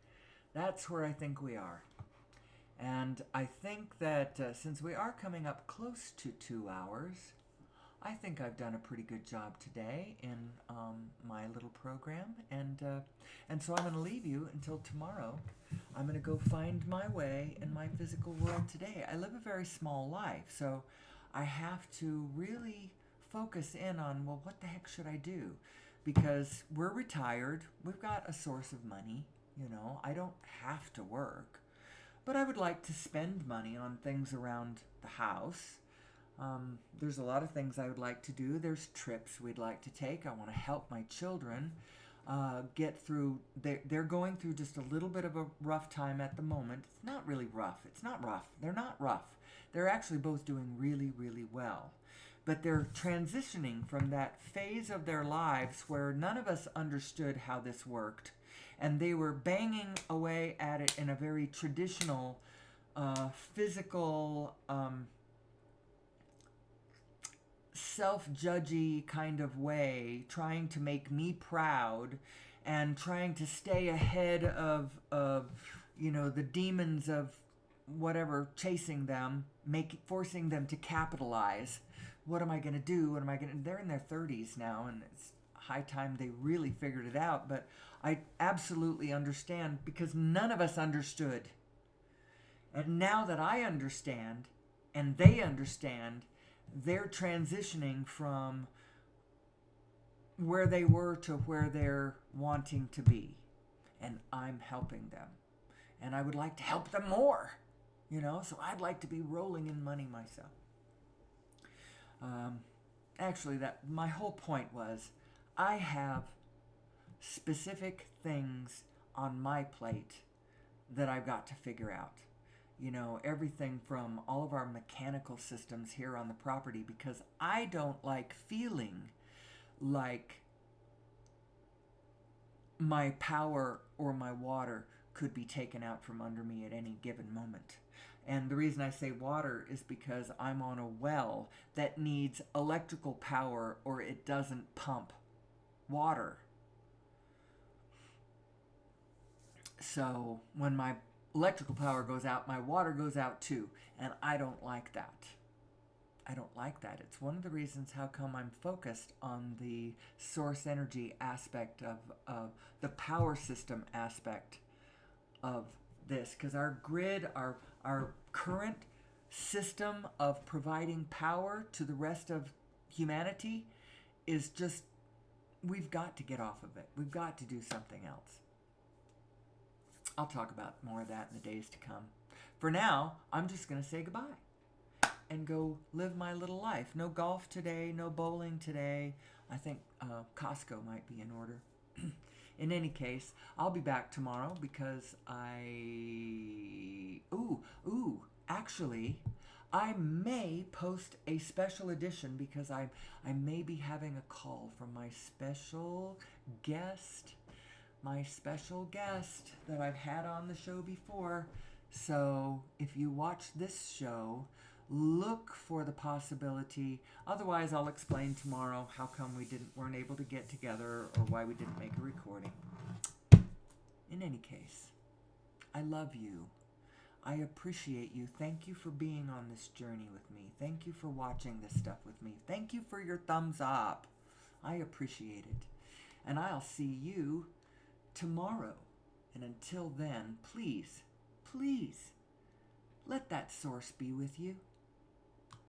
That's where I think we are. And I think that since we are coming up close to 2 hours, I think I've done a pretty good job today in my little program. And so I'm going to leave you until tomorrow. I'm going to go find my way in my physical world today. I live a very small life, so I have to really focus in on, well, what the heck should I do? Because we're retired. We've got a source of money. I don't have to work. But I would like to spend money on things around the house. There's a lot of things I would like to do. There's trips we'd like to take. I want to help my children get through. They're going through just a little bit of a rough time at the moment. It's not really rough. It's not rough. They're not rough. They're actually both doing really, really well. But they're transitioning from that phase of their lives where none of us understood how this worked. And they were banging away at it in a very traditional, physical, self-judgy kind of way, trying to make me proud and trying to stay ahead of the demons of whatever chasing them, forcing them to capitalize. What am I going to do? They're in their 30s now, and it's high time they really figured it out. But I absolutely understand, because none of us understood. And now that I understand, and they understand, they're transitioning from where they were to where they're wanting to be. And I'm helping them. And I would like to help them more, so I'd like to be rolling in money myself. Actually, my whole point was, I have specific things on my plate that I've got to figure out. Everything from all of our mechanical systems here on the property, because I don't like feeling like my power or my water could be taken out from under me at any given moment. And the reason I say water is because I'm on a well that needs electrical power or it doesn't pump water. So when my electrical power goes out, my water goes out too. And I don't like that. I don't like that. It's one of the reasons how come I'm focused on the source energy aspect of the power system aspect of this, because our grid, our current system of providing power to the rest of humanity is just, we've got to get off of it. We've got to do something else. I'll talk about more of that in the days to come. For now, I'm just going to say goodbye and go live my little life. No golf today, no bowling today. I think Costco might be in order. In any case, I'll be back tomorrow because actually, I may post a special edition because I may be having a call from my special guest that I've had on the show before. So if you watch this show, look for the possibility. Otherwise, I'll explain tomorrow how come we weren't able to get together or why we didn't make a recording. In any case, I love you. I appreciate you. Thank you for being on this journey with me. Thank you for watching this stuff with me. Thank you for your thumbs up. I appreciate it. And I'll see you tomorrow. And until then, please, let that source be with you.